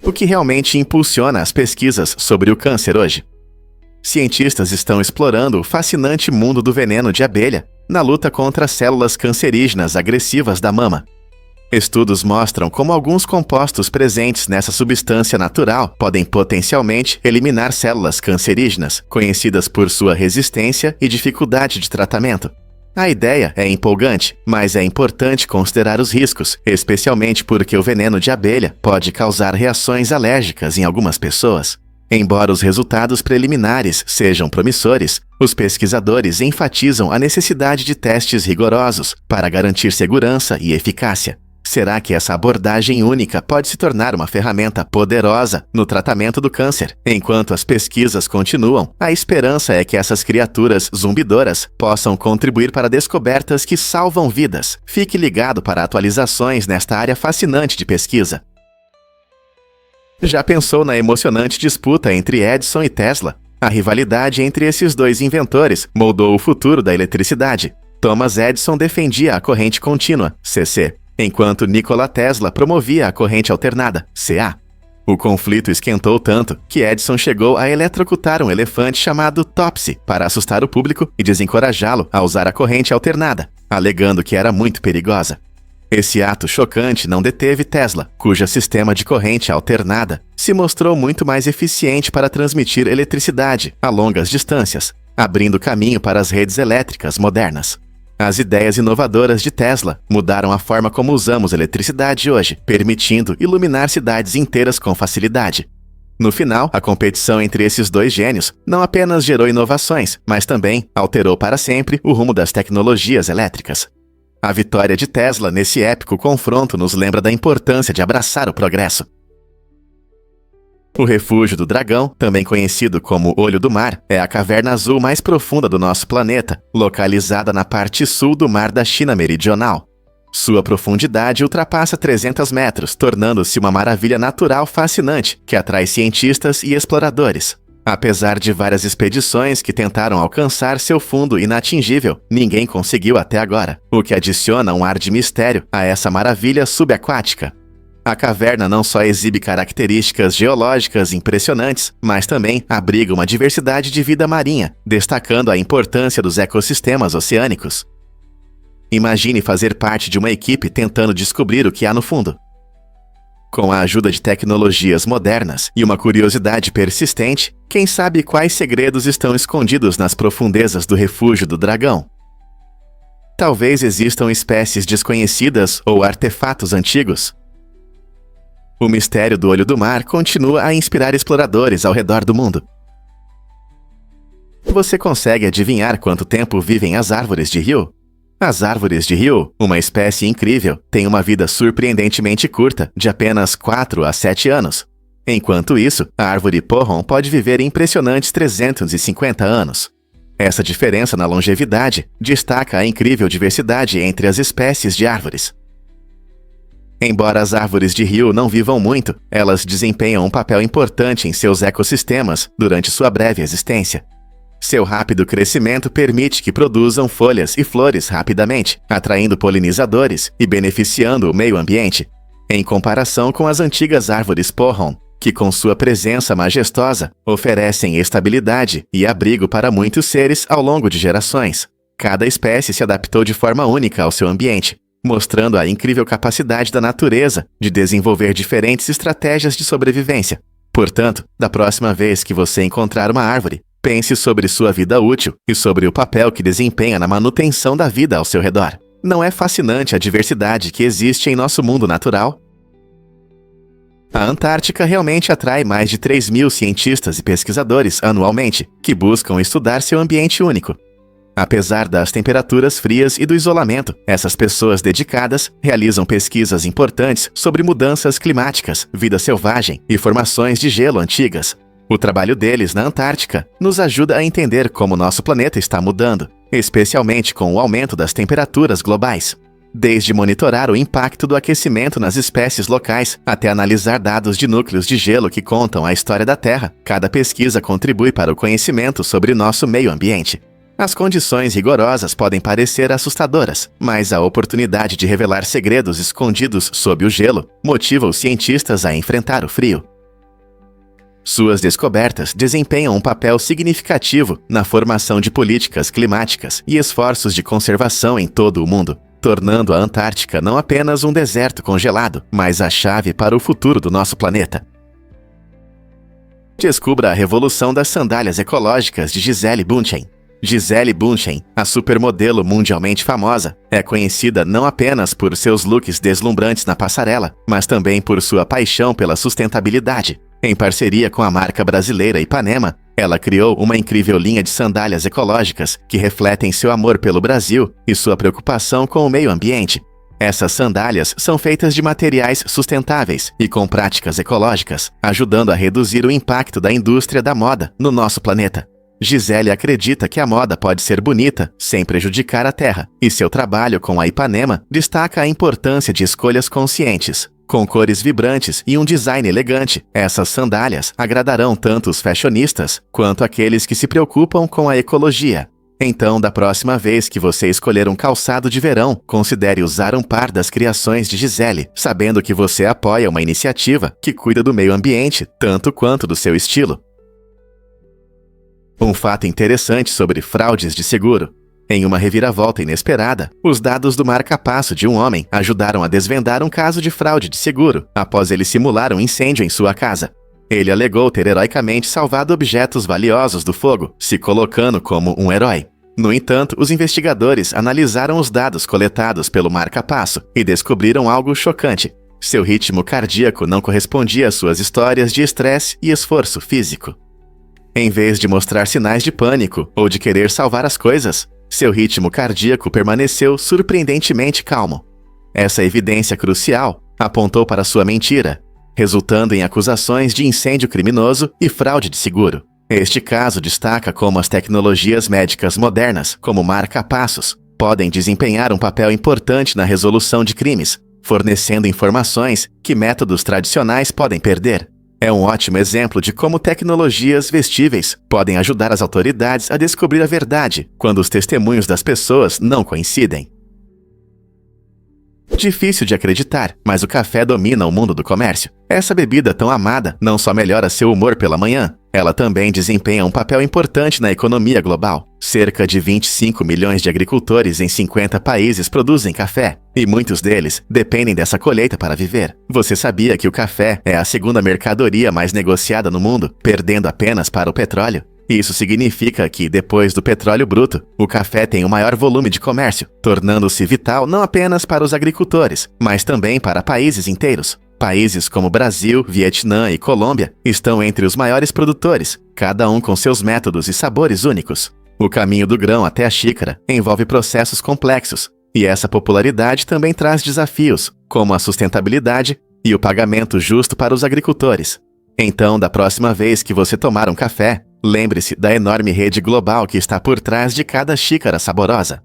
O que realmente impulsiona as pesquisas sobre o câncer hoje? Cientistas estão explorando o fascinante mundo do veneno de abelha na luta contra as células cancerígenas agressivas da mama. Estudos mostram como alguns compostos presentes nessa substância natural podem potencialmente eliminar células cancerígenas, conhecidas por sua resistência e dificuldade de tratamento. A ideia é empolgante, mas é importante considerar os riscos, especialmente porque o veneno de abelha pode causar reações alérgicas em algumas pessoas. Embora os resultados preliminares sejam promissores, os pesquisadores enfatizam a necessidade de testes rigorosos para garantir segurança e eficácia. Será que essa abordagem única pode se tornar uma ferramenta poderosa no tratamento do câncer? Enquanto as pesquisas continuam, a esperança é que essas criaturas zumbidoras possam contribuir para descobertas que salvam vidas. Fique ligado para atualizações nesta área fascinante de pesquisa. Já pensou na emocionante disputa entre Edison e Tesla? A rivalidade entre esses dois inventores moldou o futuro da eletricidade. Thomas Edison defendia a corrente contínua, CC, enquanto Nikola Tesla promovia a corrente alternada, CA. O conflito esquentou tanto que Edison chegou a eletrocutar um elefante chamado Topsy para assustar o público e desencorajá-lo a usar a corrente alternada, alegando que era muito perigosa. Esse ato chocante não deteve Tesla, cujo sistema de corrente alternada se mostrou muito mais eficiente para transmitir eletricidade a longas distâncias, abrindo caminho para as redes elétricas modernas. As ideias inovadoras de Tesla mudaram a forma como usamos eletricidade hoje, permitindo iluminar cidades inteiras com facilidade. No final, a competição entre esses dois gênios não apenas gerou inovações, mas também alterou para sempre o rumo das tecnologias elétricas. A vitória de Tesla nesse épico confronto nos lembra da importância de abraçar o progresso. O Refúgio do Dragão, também conhecido como Olho do Mar, é a caverna azul mais profunda do nosso planeta, localizada na parte sul do Mar da China Meridional. Sua profundidade ultrapassa 300 metros, tornando-se uma maravilha natural fascinante que atrai cientistas e exploradores. Apesar de várias expedições que tentaram alcançar seu fundo inatingível, ninguém conseguiu até agora, o que adiciona um ar de mistério a essa maravilha subaquática. A caverna não só exibe características geológicas impressionantes, mas também abriga uma diversidade de vida marinha, destacando a importância dos ecossistemas oceânicos. Imagine fazer parte de uma equipe tentando descobrir o que há no fundo. Com a ajuda de tecnologias modernas e uma curiosidade persistente, quem sabe quais segredos estão escondidos nas profundezas do Refúgio do Dragão? Talvez existam espécies desconhecidas ou artefatos antigos. O mistério do Olho do Mar continua a inspirar exploradores ao redor do mundo. Você consegue adivinhar quanto tempo vivem as árvores de rio? As árvores de rio, uma espécie incrível, têm uma vida surpreendentemente curta, de apenas 4 a 7 anos. Enquanto isso, a árvore porron pode viver impressionantes 350 anos. Essa diferença na longevidade destaca a incrível diversidade entre as espécies de árvores. Embora as árvores de rio não vivam muito, elas desempenham um papel importante em seus ecossistemas durante sua breve existência. Seu rápido crescimento permite que produzam folhas e flores rapidamente, atraindo polinizadores e beneficiando o meio ambiente, em comparação com as antigas árvores porron, que com sua presença majestosa oferecem estabilidade e abrigo para muitos seres ao longo de gerações. Cada espécie se adaptou de forma única ao seu ambiente, mostrando a incrível capacidade da natureza de desenvolver diferentes estratégias de sobrevivência. Portanto, da próxima vez que você encontrar uma árvore, pense sobre sua vida útil e sobre o papel que desempenha na manutenção da vida ao seu redor. Não é fascinante a diversidade que existe em nosso mundo natural? A Antártica realmente atrai mais de 3.000 cientistas e pesquisadores anualmente, que buscam estudar seu ambiente único. Apesar das temperaturas frias e do isolamento, essas pessoas dedicadas realizam pesquisas importantes sobre mudanças climáticas, vida selvagem e formações de gelo antigas. O trabalho deles na Antártica nos ajuda a entender como nosso planeta está mudando, especialmente com o aumento das temperaturas globais. Desde monitorar o impacto do aquecimento nas espécies locais até analisar dados de núcleos de gelo que contam a história da Terra, cada pesquisa contribui para o conhecimento sobre nosso meio ambiente. As condições rigorosas podem parecer assustadoras, mas a oportunidade de revelar segredos escondidos sob o gelo motiva os cientistas a enfrentar o frio. Suas descobertas desempenham um papel significativo na formação de políticas climáticas e esforços de conservação em todo o mundo. tornando a Antártica não apenas um deserto congelado, mas a chave para o futuro do nosso planeta. Descubra a revolução das sandálias ecológicas de Gisele Bündchen. Gisele Bündchen, a supermodelo mundialmente famosa, é conhecida não apenas por seus looks deslumbrantes na passarela, mas também por sua paixão pela sustentabilidade. Em parceria com a marca brasileira Ipanema, ela criou uma incrível linha de sandálias ecológicas que refletem seu amor pelo Brasil e sua preocupação com o meio ambiente. Essas sandálias são feitas de materiais sustentáveis e com práticas ecológicas, ajudando a reduzir o impacto da indústria da moda no nosso planeta. Gisele acredita que a moda pode ser bonita sem prejudicar a terra, e seu trabalho com a Ipanema destaca a importância de escolhas conscientes. Com cores vibrantes e um design elegante, essas sandálias agradarão tanto os fashionistas quanto aqueles que se preocupam com a ecologia. Então, da próxima vez que você escolher um calçado de verão, considere usar um par das criações de Gisele, sabendo que você apoia uma iniciativa que cuida do meio ambiente tanto quanto do seu estilo. Um fato interessante sobre fraudes de seguro. Em uma reviravolta inesperada, os dados do marca-passo de um homem ajudaram a desvendar um caso de fraude de seguro após ele simular um incêndio em sua casa. Ele alegou ter heroicamente salvado objetos valiosos do fogo, se colocando como um herói. No entanto, os investigadores analisaram os dados coletados pelo marca-passo e descobriram algo chocante. Seu ritmo cardíaco não correspondia às suas histórias de estresse e esforço físico. Em vez de mostrar sinais de pânico ou de querer salvar as coisas, seu ritmo cardíaco permaneceu surpreendentemente calmo. Essa evidência crucial apontou para sua mentira, resultando em acusações de incêndio criminoso e fraude de seguro. Este caso destaca como as tecnologias médicas modernas, como marca-passos, podem desempenhar um papel importante na resolução de crimes, fornecendo informações que métodos tradicionais podem perder. É um ótimo exemplo de como tecnologias vestíveis podem ajudar as autoridades a descobrir a verdade quando os testemunhos das pessoas não coincidem. Difícil de acreditar, mas o café domina o mundo do comércio. Essa bebida tão amada não só melhora seu humor pela manhã, ela também desempenha um papel importante na economia global. Cerca de 25 milhões de agricultores em 50 países produzem café, e muitos deles dependem dessa colheita para viver. Você sabia que o café é a segunda mercadoria mais negociada no mundo, perdendo apenas para o petróleo? Isso significa que, depois do petróleo bruto, o café tem o maior volume de comércio, tornando-se vital não apenas para os agricultores, mas também para países inteiros. Países como Brasil, Vietnã e Colômbia estão entre os maiores produtores, cada um com seus métodos e sabores únicos. O caminho do grão até a xícara envolve processos complexos, e essa popularidade também traz desafios, como a sustentabilidade e o pagamento justo para os agricultores. Então, da próxima vez que você tomar um café, lembre-se da enorme rede global que está por trás de cada xícara saborosa.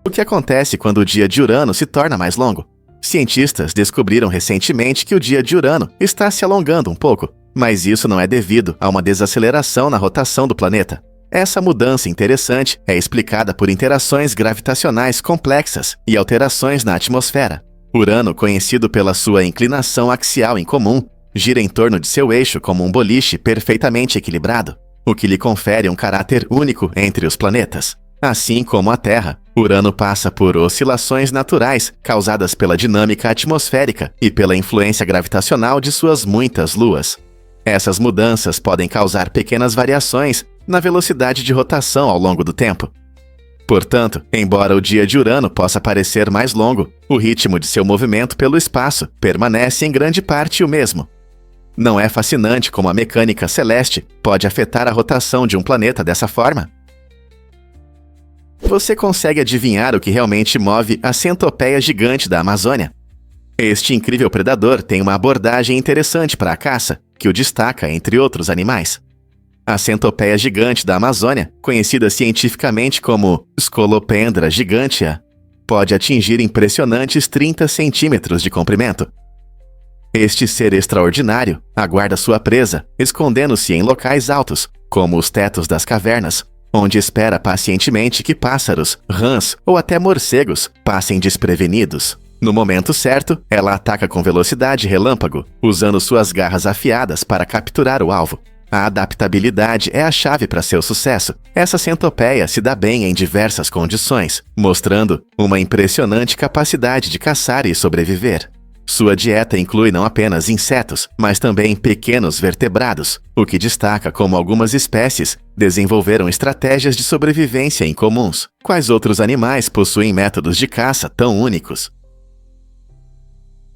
O que acontece quando o dia de Urano se torna mais longo? Cientistas descobriram recentemente que o dia de Urano está se alongando um pouco, mas isso não é devido a uma desaceleração na rotação do planeta. Essa mudança interessante é explicada por interações gravitacionais complexas e alterações na atmosfera. Urano, conhecido pela sua inclinação axial incomum, gira em torno de seu eixo como um boliche perfeitamente equilibrado, o que lhe confere um caráter único entre os planetas. Assim como a Terra, Urano passa por oscilações naturais causadas pela dinâmica atmosférica e pela influência gravitacional de suas muitas luas. Essas mudanças podem causar pequenas variações na velocidade de rotação ao longo do tempo. Portanto, embora o dia de Urano possa parecer mais longo, o ritmo de seu movimento pelo espaço permanece em grande parte o mesmo. Não é fascinante como a mecânica celeste pode afetar a rotação de um planeta dessa forma? Você consegue adivinhar o que realmente move a centopeia gigante da Amazônia? Este incrível predador tem uma abordagem interessante para a caça, que o destaca entre outros animais. A centopeia gigante da Amazônia, conhecida cientificamente como Scolopendra gigantea, pode atingir impressionantes 30 centímetros de comprimento. Este ser extraordinário aguarda sua presa, escondendo-se em locais altos, como os tetos das cavernas, onde espera pacientemente que pássaros, rãs ou até morcegos passem desprevenidos. No momento certo, ela ataca com velocidade relâmpago, usando suas garras afiadas para capturar o alvo. A adaptabilidade é a chave para seu sucesso. Essa centopeia se dá bem em diversas condições, mostrando uma impressionante capacidade de caçar e sobreviver. Sua dieta inclui não apenas insetos, mas também pequenos vertebrados, o que destaca como algumas espécies desenvolveram estratégias de sobrevivência incomuns. Quais outros animais possuem métodos de caça tão únicos?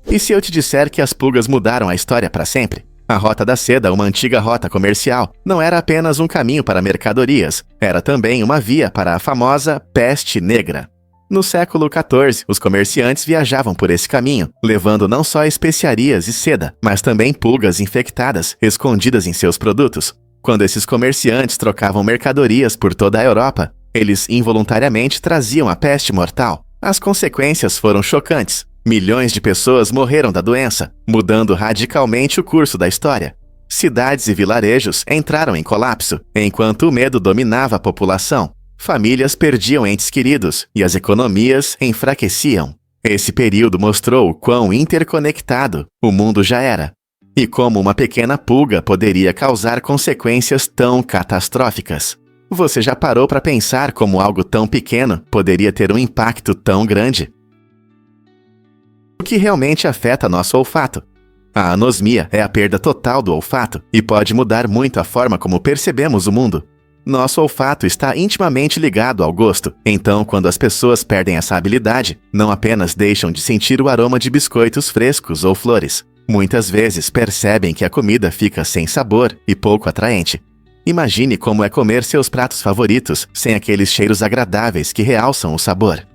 E se eu te disser que as pulgas mudaram a história para sempre? A Rota da Seda, uma antiga rota comercial, não era apenas um caminho para mercadorias, era também uma via para a famosa peste negra. No século XIV, os comerciantes viajavam por esse caminho, levando não só especiarias e seda, mas também pulgas infectadas escondidas em seus produtos. Quando esses comerciantes trocavam mercadorias por toda a Europa, eles involuntariamente traziam a peste mortal. As consequências foram chocantes. Milhões de pessoas morreram da doença, mudando radicalmente o curso da história. Cidades e vilarejos entraram em colapso, enquanto o medo dominava a população. Famílias perdiam entes queridos e as economias enfraqueciam. Esse período mostrou o quão interconectado o mundo já era, e como uma pequena pulga poderia causar consequências tão catastróficas. Você já parou para pensar como algo tão pequeno poderia ter um impacto tão grande? O que realmente afeta nosso olfato? A anosmia é a perda total do olfato e pode mudar muito a forma como percebemos o mundo. Nosso olfato está intimamente ligado ao gosto, então quando as pessoas perdem essa habilidade, não apenas deixam de sentir o aroma de biscoitos frescos ou flores, muitas vezes percebem que a comida fica sem sabor e pouco atraente. Imagine como é comer seus pratos favoritos sem aqueles cheiros agradáveis que realçam o sabor.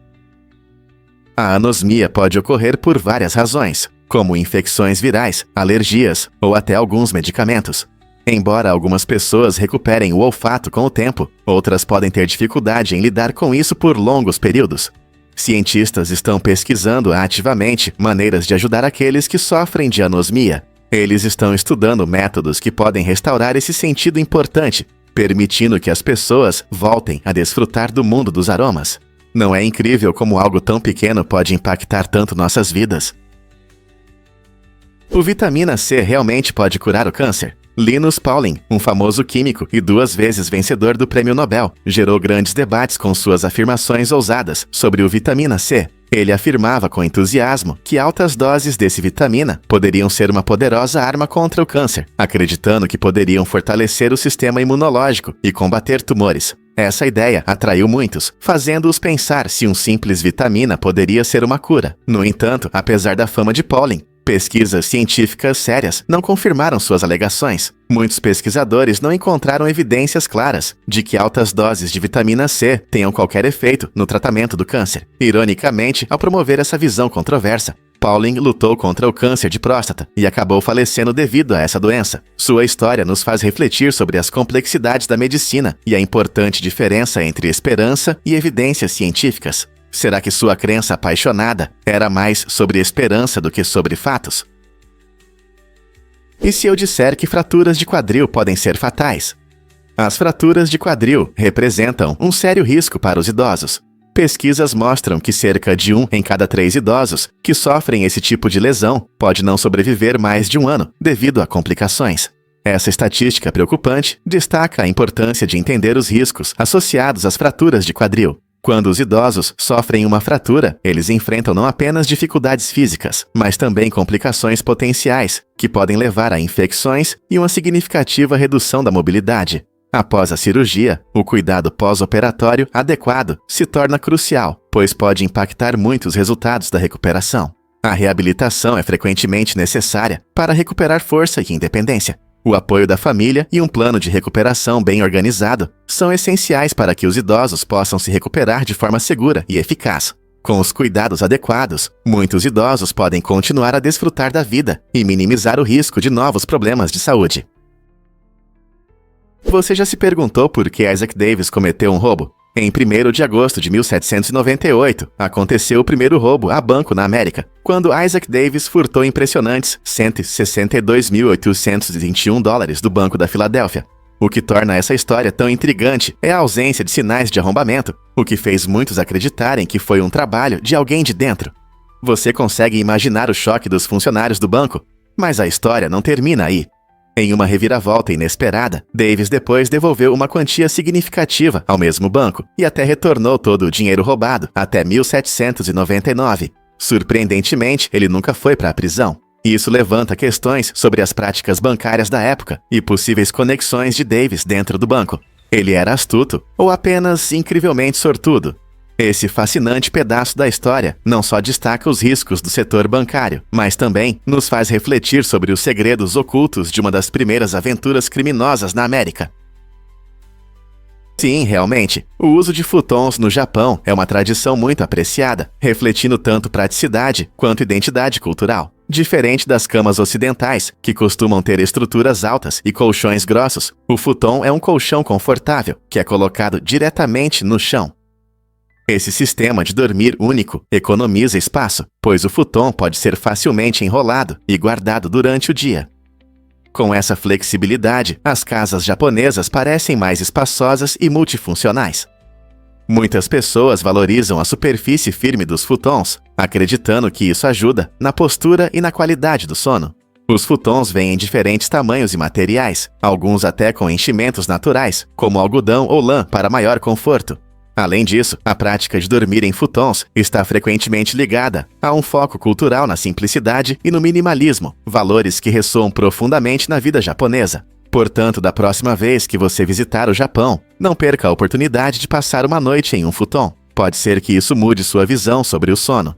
A anosmia pode ocorrer por várias razões, como infecções virais, alergias ou até alguns medicamentos. Embora algumas pessoas recuperem o olfato com o tempo, outras podem ter dificuldade em lidar com isso por longos períodos. Cientistas estão pesquisando ativamente maneiras de ajudar aqueles que sofrem de anosmia. Eles estão estudando métodos que podem restaurar esse sentido importante, permitindo que as pessoas voltem a desfrutar do mundo dos aromas. Não é incrível como algo tão pequeno pode impactar tanto nossas vidas? O vitamina C realmente pode curar o câncer? Linus Pauling, um famoso químico e 2 vezes vencedor do Prêmio Nobel, gerou grandes debates com suas afirmações ousadas sobre o vitamina C. Ele afirmava com entusiasmo que altas doses desse vitamina poderiam ser uma poderosa arma contra o câncer, acreditando que poderiam fortalecer o sistema imunológico e combater tumores. Essa ideia atraiu muitos, fazendo-os pensar se um simples vitamina poderia ser uma cura. No entanto, apesar da fama de Pauling, pesquisas científicas sérias não confirmaram suas alegações. Muitos pesquisadores não encontraram evidências claras de que altas doses de vitamina C tenham qualquer efeito no tratamento do câncer. Ironicamente, ao promover essa visão controversa, Pauling lutou contra o câncer de próstata e acabou falecendo devido a essa doença. Sua história nos faz refletir sobre as complexidades da medicina e a importante diferença entre esperança e evidências científicas. Será que sua crença apaixonada era mais sobre esperança do que sobre fatos? E se eu disser que fraturas de quadril podem ser fatais? As fraturas de quadril representam um sério risco para os idosos. Pesquisas mostram que cerca de 1 em cada 3 idosos que sofrem esse tipo de lesão pode não sobreviver mais de 1 ano devido a complicações. Essa estatística preocupante destaca a importância de entender os riscos associados às fraturas de quadril. Quando os idosos sofrem uma fratura, eles enfrentam não apenas dificuldades físicas, mas também complicações potenciais, que podem levar a infecções e uma significativa redução da mobilidade. Após a cirurgia, o cuidado pós-operatório adequado se torna crucial, pois pode impactar muito os resultados da recuperação. A reabilitação é frequentemente necessária para recuperar força e independência. O apoio da família e um plano de recuperação bem organizado são essenciais para que os idosos possam se recuperar de forma segura e eficaz. Com os cuidados adequados, muitos idosos podem continuar a desfrutar da vida e minimizar o risco de novos problemas de saúde. Você já se perguntou por que Isaac Davis cometeu um roubo? Em 1º de agosto de 1798, aconteceu o primeiro roubo a banco na América, quando Isaac Davis furtou impressionantes $162.821 do Banco da Filadélfia. O que torna essa história tão intrigante é a ausência de sinais de arrombamento, o que fez muitos acreditarem que foi um trabalho de alguém de dentro. Você consegue imaginar o choque dos funcionários do banco? Mas a história não termina aí. Em uma reviravolta inesperada, Davis depois devolveu uma quantia significativa ao mesmo banco e até retornou todo o dinheiro roubado até 1799. Surpreendentemente, ele nunca foi para a prisão. Isso levanta questões sobre as práticas bancárias da época e possíveis conexões de Davis dentro do banco. Ele era astuto ou apenas incrivelmente sortudo? Esse fascinante pedaço da história não só destaca os riscos do setor bancário, mas também nos faz refletir sobre os segredos ocultos de uma das primeiras aventuras criminosas na América. Sim, realmente, o uso de futons no Japão é uma tradição muito apreciada, refletindo tanto praticidade quanto identidade cultural. Diferente das camas ocidentais, que costumam ter estruturas altas e colchões grossos, o futon é um colchão confortável, que é colocado diretamente no chão. Esse sistema de dormir único economiza espaço, pois o futon pode ser facilmente enrolado e guardado durante o dia. Com essa flexibilidade, as casas japonesas parecem mais espaçosas e multifuncionais. Muitas pessoas valorizam a superfície firme dos futons, acreditando que isso ajuda na postura e na qualidade do sono. Os futons vêm em diferentes tamanhos e materiais, alguns até com enchimentos naturais, como algodão ou lã para maior conforto. Além disso, a prática de dormir em futons está frequentemente ligada a um foco cultural na simplicidade e no minimalismo, valores que ressoam profundamente na vida japonesa. Portanto, da próxima vez que você visitar o Japão, não perca a oportunidade de passar uma noite em um futon. Pode ser que isso mude sua visão sobre o sono.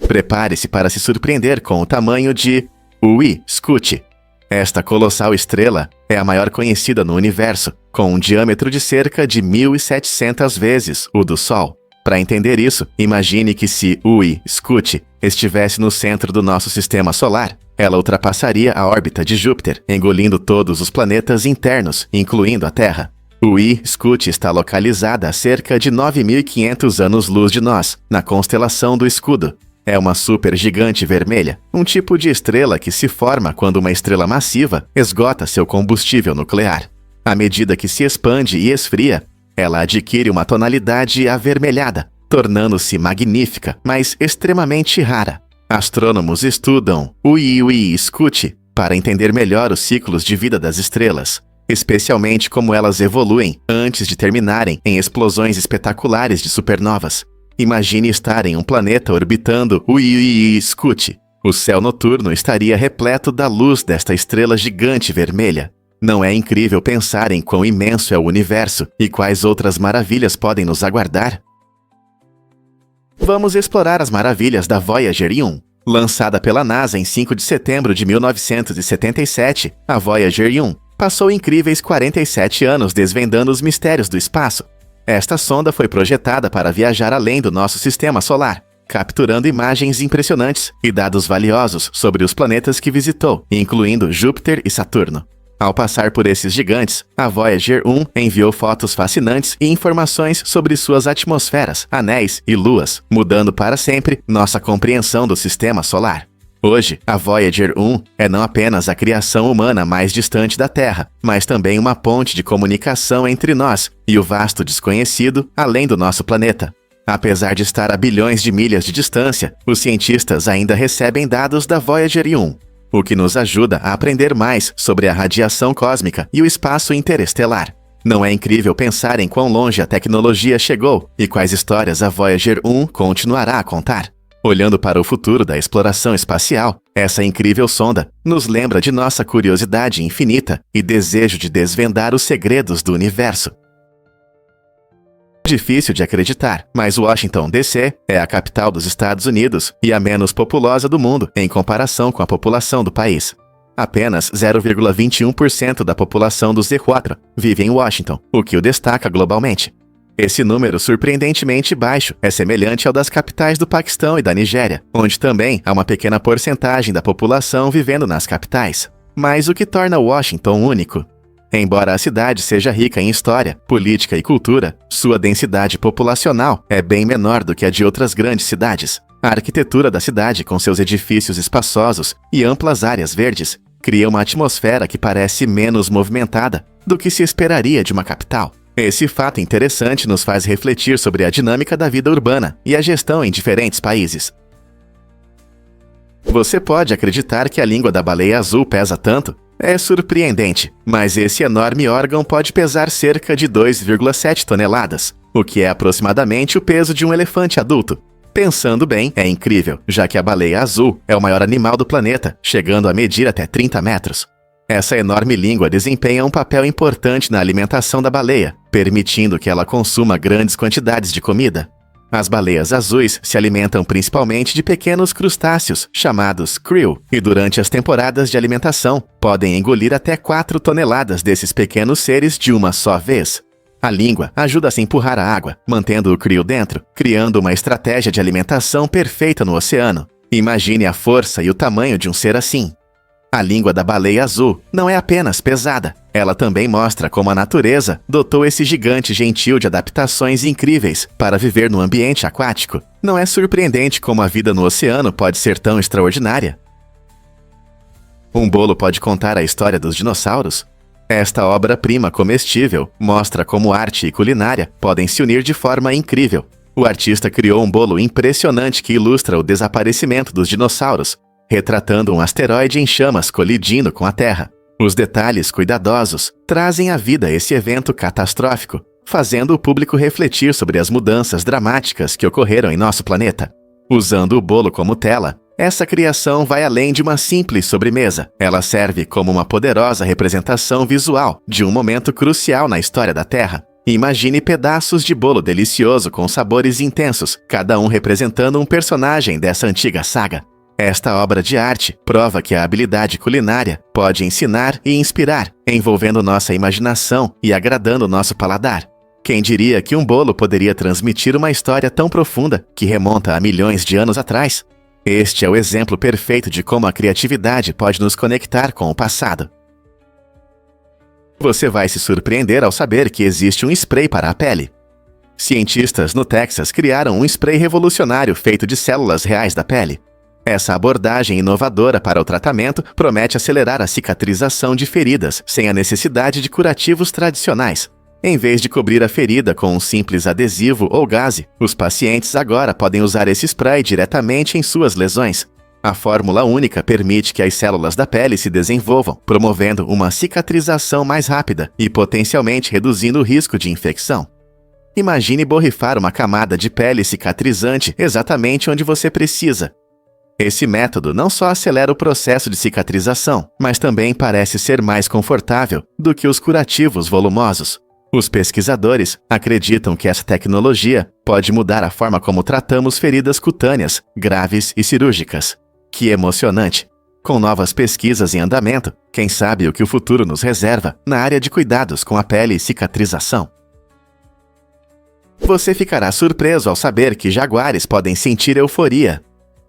Prepare-se para se surpreender com o tamanho de Ui Scuti. Esta colossal estrela é a maior conhecida no universo, com um diâmetro de cerca de 1.700 vezes o do Sol. Para entender isso, imagine que se Ui Scuti estivesse no centro do nosso sistema solar, ela ultrapassaria a órbita de Júpiter, engolindo todos os planetas internos, incluindo a Terra. Ui Scuti está localizada a cerca de 9.500 anos-luz de nós, na constelação do Escudo. É uma supergigante vermelha, um tipo de estrela que se forma quando uma estrela massiva esgota seu combustível nuclear. À medida que se expande e esfria, ela adquire uma tonalidade avermelhada, tornando-se magnífica, mas extremamente rara. Astrônomos estudam Ui Scuti para entender melhor os ciclos de vida das estrelas, especialmente como elas evoluem antes de terminarem em explosões espetaculares de supernovas. Imagine estar em um planeta orbitando Ui Scuti. O céu noturno estaria repleto da luz desta estrela gigante vermelha. Não é incrível pensar em quão imenso é o universo e quais outras maravilhas podem nos aguardar? Vamos explorar as maravilhas da Voyager 1. Lançada pela NASA em 5 de setembro de 1977, a Voyager 1 passou incríveis 47 anos desvendando os mistérios do espaço. Esta sonda foi projetada para viajar além do nosso sistema solar, capturando imagens impressionantes e dados valiosos sobre os planetas que visitou, incluindo Júpiter e Saturno. Ao passar por esses gigantes, a Voyager 1 enviou fotos fascinantes e informações sobre suas atmosferas, anéis e luas, mudando para sempre nossa compreensão do sistema solar. Hoje, a Voyager 1 é não apenas a criação humana mais distante da Terra, mas também uma ponte de comunicação entre nós e o vasto desconhecido além do nosso planeta. Apesar de estar a bilhões de milhas de distância, os cientistas ainda recebem dados da Voyager 1, o que nos ajuda a aprender mais sobre a radiação cósmica e o espaço interestelar. Não é incrível pensar em quão longe a tecnologia chegou e quais histórias a Voyager 1 continuará a contar? Olhando para o futuro da exploração espacial, essa incrível sonda nos lembra de nossa curiosidade infinita e desejo de desvendar os segredos do universo. Difícil de acreditar, mas Washington, D.C. é a capital dos Estados Unidos e a menos populosa do mundo em comparação com a população do país. Apenas 0,21% da população do Z4 vive em Washington, o que o destaca globalmente. Esse número surpreendentemente baixo é semelhante ao das capitais do Paquistão e da Nigéria, onde também há uma pequena porcentagem da população vivendo nas capitais. Mas o que torna Washington único? Embora a cidade seja rica em história, política e cultura, sua densidade populacional é bem menor do que a de outras grandes cidades. A arquitetura da cidade, com seus edifícios espaçosos e amplas áreas verdes, cria uma atmosfera que parece menos movimentada do que se esperaria de uma capital. Esse fato interessante nos faz refletir sobre a dinâmica da vida urbana e a gestão em diferentes países. Você pode acreditar que a língua da baleia azul pesa tanto? É surpreendente, mas esse enorme órgão pode pesar cerca de 2,7 toneladas, o que é aproximadamente o peso de um elefante adulto. Pensando bem, é incrível, já que a baleia azul é o maior animal do planeta, chegando a medir até 30 metros. Essa enorme língua desempenha um papel importante na alimentação da baleia, permitindo que ela consuma grandes quantidades de comida. As baleias azuis se alimentam principalmente de pequenos crustáceos, chamados krill, e durante as temporadas de alimentação, podem engolir até 4 toneladas desses pequenos seres de uma só vez. A língua ajuda a se empurrar a água, mantendo o krill dentro, criando uma estratégia de alimentação perfeita no oceano. Imagine a força e o tamanho de um ser assim. A língua da baleia azul não é apenas pesada, ela também mostra como a natureza dotou esse gigante gentil de adaptações incríveis para viver no ambiente aquático. Não é surpreendente como a vida no oceano pode ser tão extraordinária? Um bolo pode contar a história dos dinossauros? Esta obra-prima comestível mostra como arte e culinária podem se unir de forma incrível. O artista criou um bolo impressionante que ilustra o desaparecimento dos dinossauros, retratando um asteroide em chamas colidindo com a Terra. Os detalhes cuidadosos trazem à vida esse evento catastrófico, fazendo o público refletir sobre as mudanças dramáticas que ocorreram em nosso planeta. Usando o bolo como tela, essa criação vai além de uma simples sobremesa. Ela serve como uma poderosa representação visual de um momento crucial na história da Terra. Imagine pedaços de bolo delicioso com sabores intensos, cada um representando um personagem dessa antiga saga. Esta obra de arte prova que a habilidade culinária pode ensinar e inspirar, envolvendo nossa imaginação e agradando nosso paladar. Quem diria que um bolo poderia transmitir uma história tão profunda que remonta a milhões de anos atrás? Este é o exemplo perfeito de como a criatividade pode nos conectar com o passado. Você vai se surpreender ao saber que existe um spray para a pele. Cientistas no Texas criaram um spray revolucionário feito de células reais da pele. Essa abordagem inovadora para o tratamento promete acelerar a cicatrização de feridas sem a necessidade de curativos tradicionais. Em vez de cobrir a ferida com um simples adesivo ou gaze, os pacientes agora podem usar esse spray diretamente em suas lesões. A fórmula única permite que as células da pele se desenvolvam, promovendo uma cicatrização mais rápida e potencialmente reduzindo o risco de infecção. Imagine borrifar uma camada de pele cicatrizante exatamente onde você precisa. Esse método não só acelera o processo de cicatrização, mas também parece ser mais confortável do que os curativos volumosos. Os pesquisadores acreditam que essa tecnologia pode mudar a forma como tratamos feridas cutâneas, graves e cirúrgicas. Que emocionante! Com novas pesquisas em andamento, quem sabe o que o futuro nos reserva na área de cuidados com a pele e cicatrização. Você ficará surpreso ao saber que jaguares podem sentir euforia.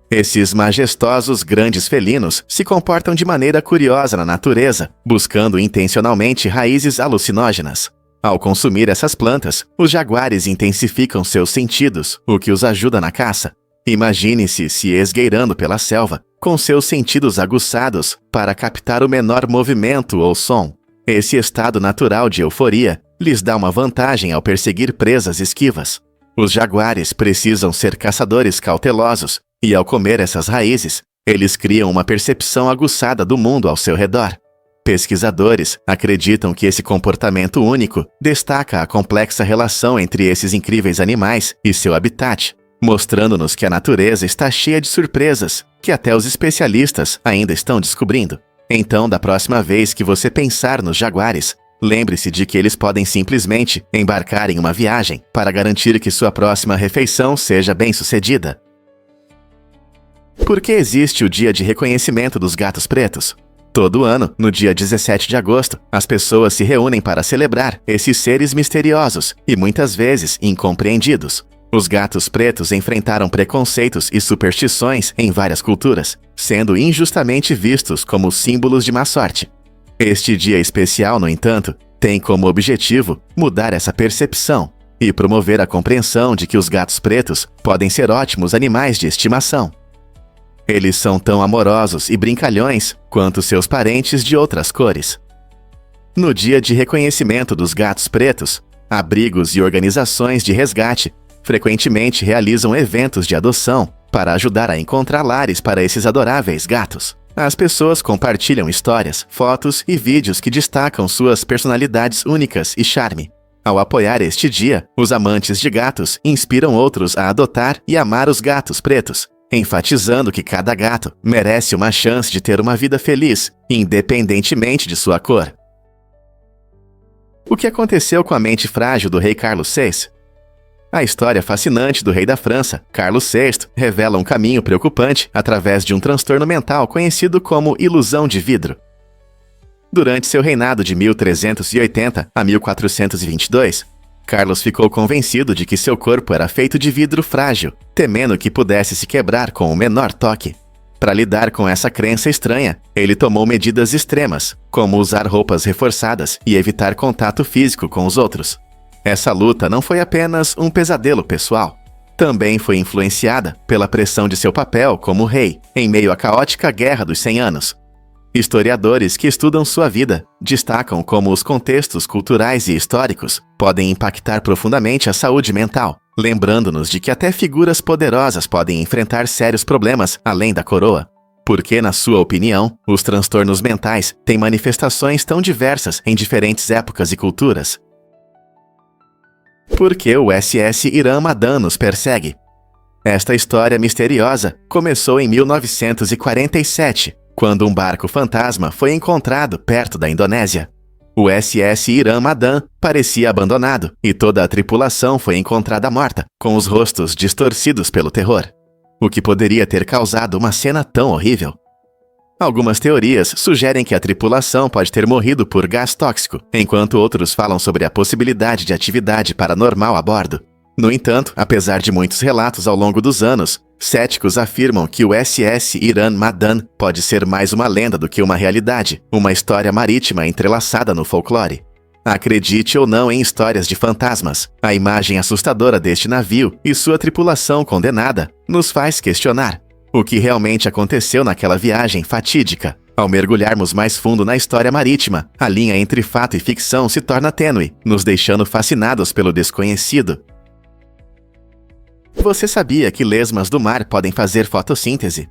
Esses majestosos grandes felinos se comportam de maneira curiosa na natureza, buscando intencionalmente raízes alucinógenas. Ao consumir essas plantas, os jaguares intensificam seus sentidos, o que os ajuda na caça. Imagine-se se esgueirando pela selva, com seus sentidos aguçados para captar o menor movimento ou som. Esse estado natural de euforia lhes dá uma vantagem ao perseguir presas esquivas. Os jaguares precisam ser caçadores cautelosos, e ao comer essas raízes, eles criam uma percepção aguçada do mundo ao seu redor. Pesquisadores acreditam que esse comportamento único destaca a complexa relação entre esses incríveis animais e seu habitat, mostrando-nos que a natureza está cheia de surpresas que até os especialistas ainda estão descobrindo. Então, da próxima vez que você pensar nos jaguares, lembre-se de que eles podem simplesmente embarcar em uma viagem para garantir que sua próxima refeição seja bem-sucedida. Por que existe o Dia de Reconhecimento dos Gatos Pretos? Todo ano, no dia 17 de agosto, as pessoas se reúnem para celebrar esses seres misteriosos e muitas vezes incompreendidos. Os gatos pretos enfrentaram preconceitos e superstições em várias culturas, sendo injustamente vistos como símbolos de má sorte. Este dia especial, no entanto, tem como objetivo mudar essa percepção e promover a compreensão de que os gatos pretos podem ser ótimos animais de estimação. Eles são tão amorosos e brincalhões quanto seus parentes de outras cores. No dia de reconhecimento dos gatos pretos, abrigos e organizações de resgate frequentemente realizam eventos de adoção para ajudar a encontrar lares para esses adoráveis gatos. As pessoas compartilham histórias, fotos e vídeos que destacam suas personalidades únicas e charme. Ao apoiar este dia, os amantes de gatos inspiram outros a adotar e amar os gatos pretos, enfatizando que cada gato merece uma chance de ter uma vida feliz, independentemente de sua cor. O que aconteceu com a mente frágil do rei Carlos VI? A história fascinante do rei da França, Carlos VI, revela um caminho preocupante através de um transtorno mental conhecido como ilusão de vidro. Durante seu reinado de 1380 a 1422, Carlos ficou convencido de que seu corpo era feito de vidro frágil, temendo que pudesse se quebrar com o menor toque. Para lidar com essa crença estranha, ele tomou medidas extremas, como usar roupas reforçadas e evitar contato físico com os outros. Essa luta não foi apenas um pesadelo pessoal. Também foi influenciada pela pressão de seu papel como rei, em meio à caótica Guerra dos 100 Anos. Historiadores que estudam sua vida destacam como os contextos culturais e históricos podem impactar profundamente a saúde mental, lembrando-nos de que até figuras poderosas podem enfrentar sérios problemas além da coroa. Porque, na sua opinião, os transtornos mentais têm manifestações tão diversas em diferentes épocas e culturas? Por que o SS Irã Madan nos persegue? Esta história misteriosa começou em 1947, quando um barco fantasma foi encontrado perto da Indonésia. O SS Irã Madan parecia abandonado e toda a tripulação foi encontrada morta, com os rostos distorcidos pelo terror. O que poderia ter causado uma cena tão horrível? Algumas teorias sugerem que a tripulação pode ter morrido por gás tóxico, enquanto outros falam sobre a possibilidade de atividade paranormal a bordo. No entanto, apesar de muitos relatos ao longo dos anos, céticos afirmam que o SS Irã Madan pode ser mais uma lenda do que uma realidade, uma história marítima entrelaçada no folclore. Acredite ou não em histórias de fantasmas, a imagem assustadora deste navio e sua tripulação condenada nos faz questionar o que realmente aconteceu naquela viagem fatídica. Ao mergulharmos mais fundo na história marítima, a linha entre fato e ficção se torna tênue, nos deixando fascinados pelo desconhecido. Você sabia que lesmas do mar podem fazer fotossíntese?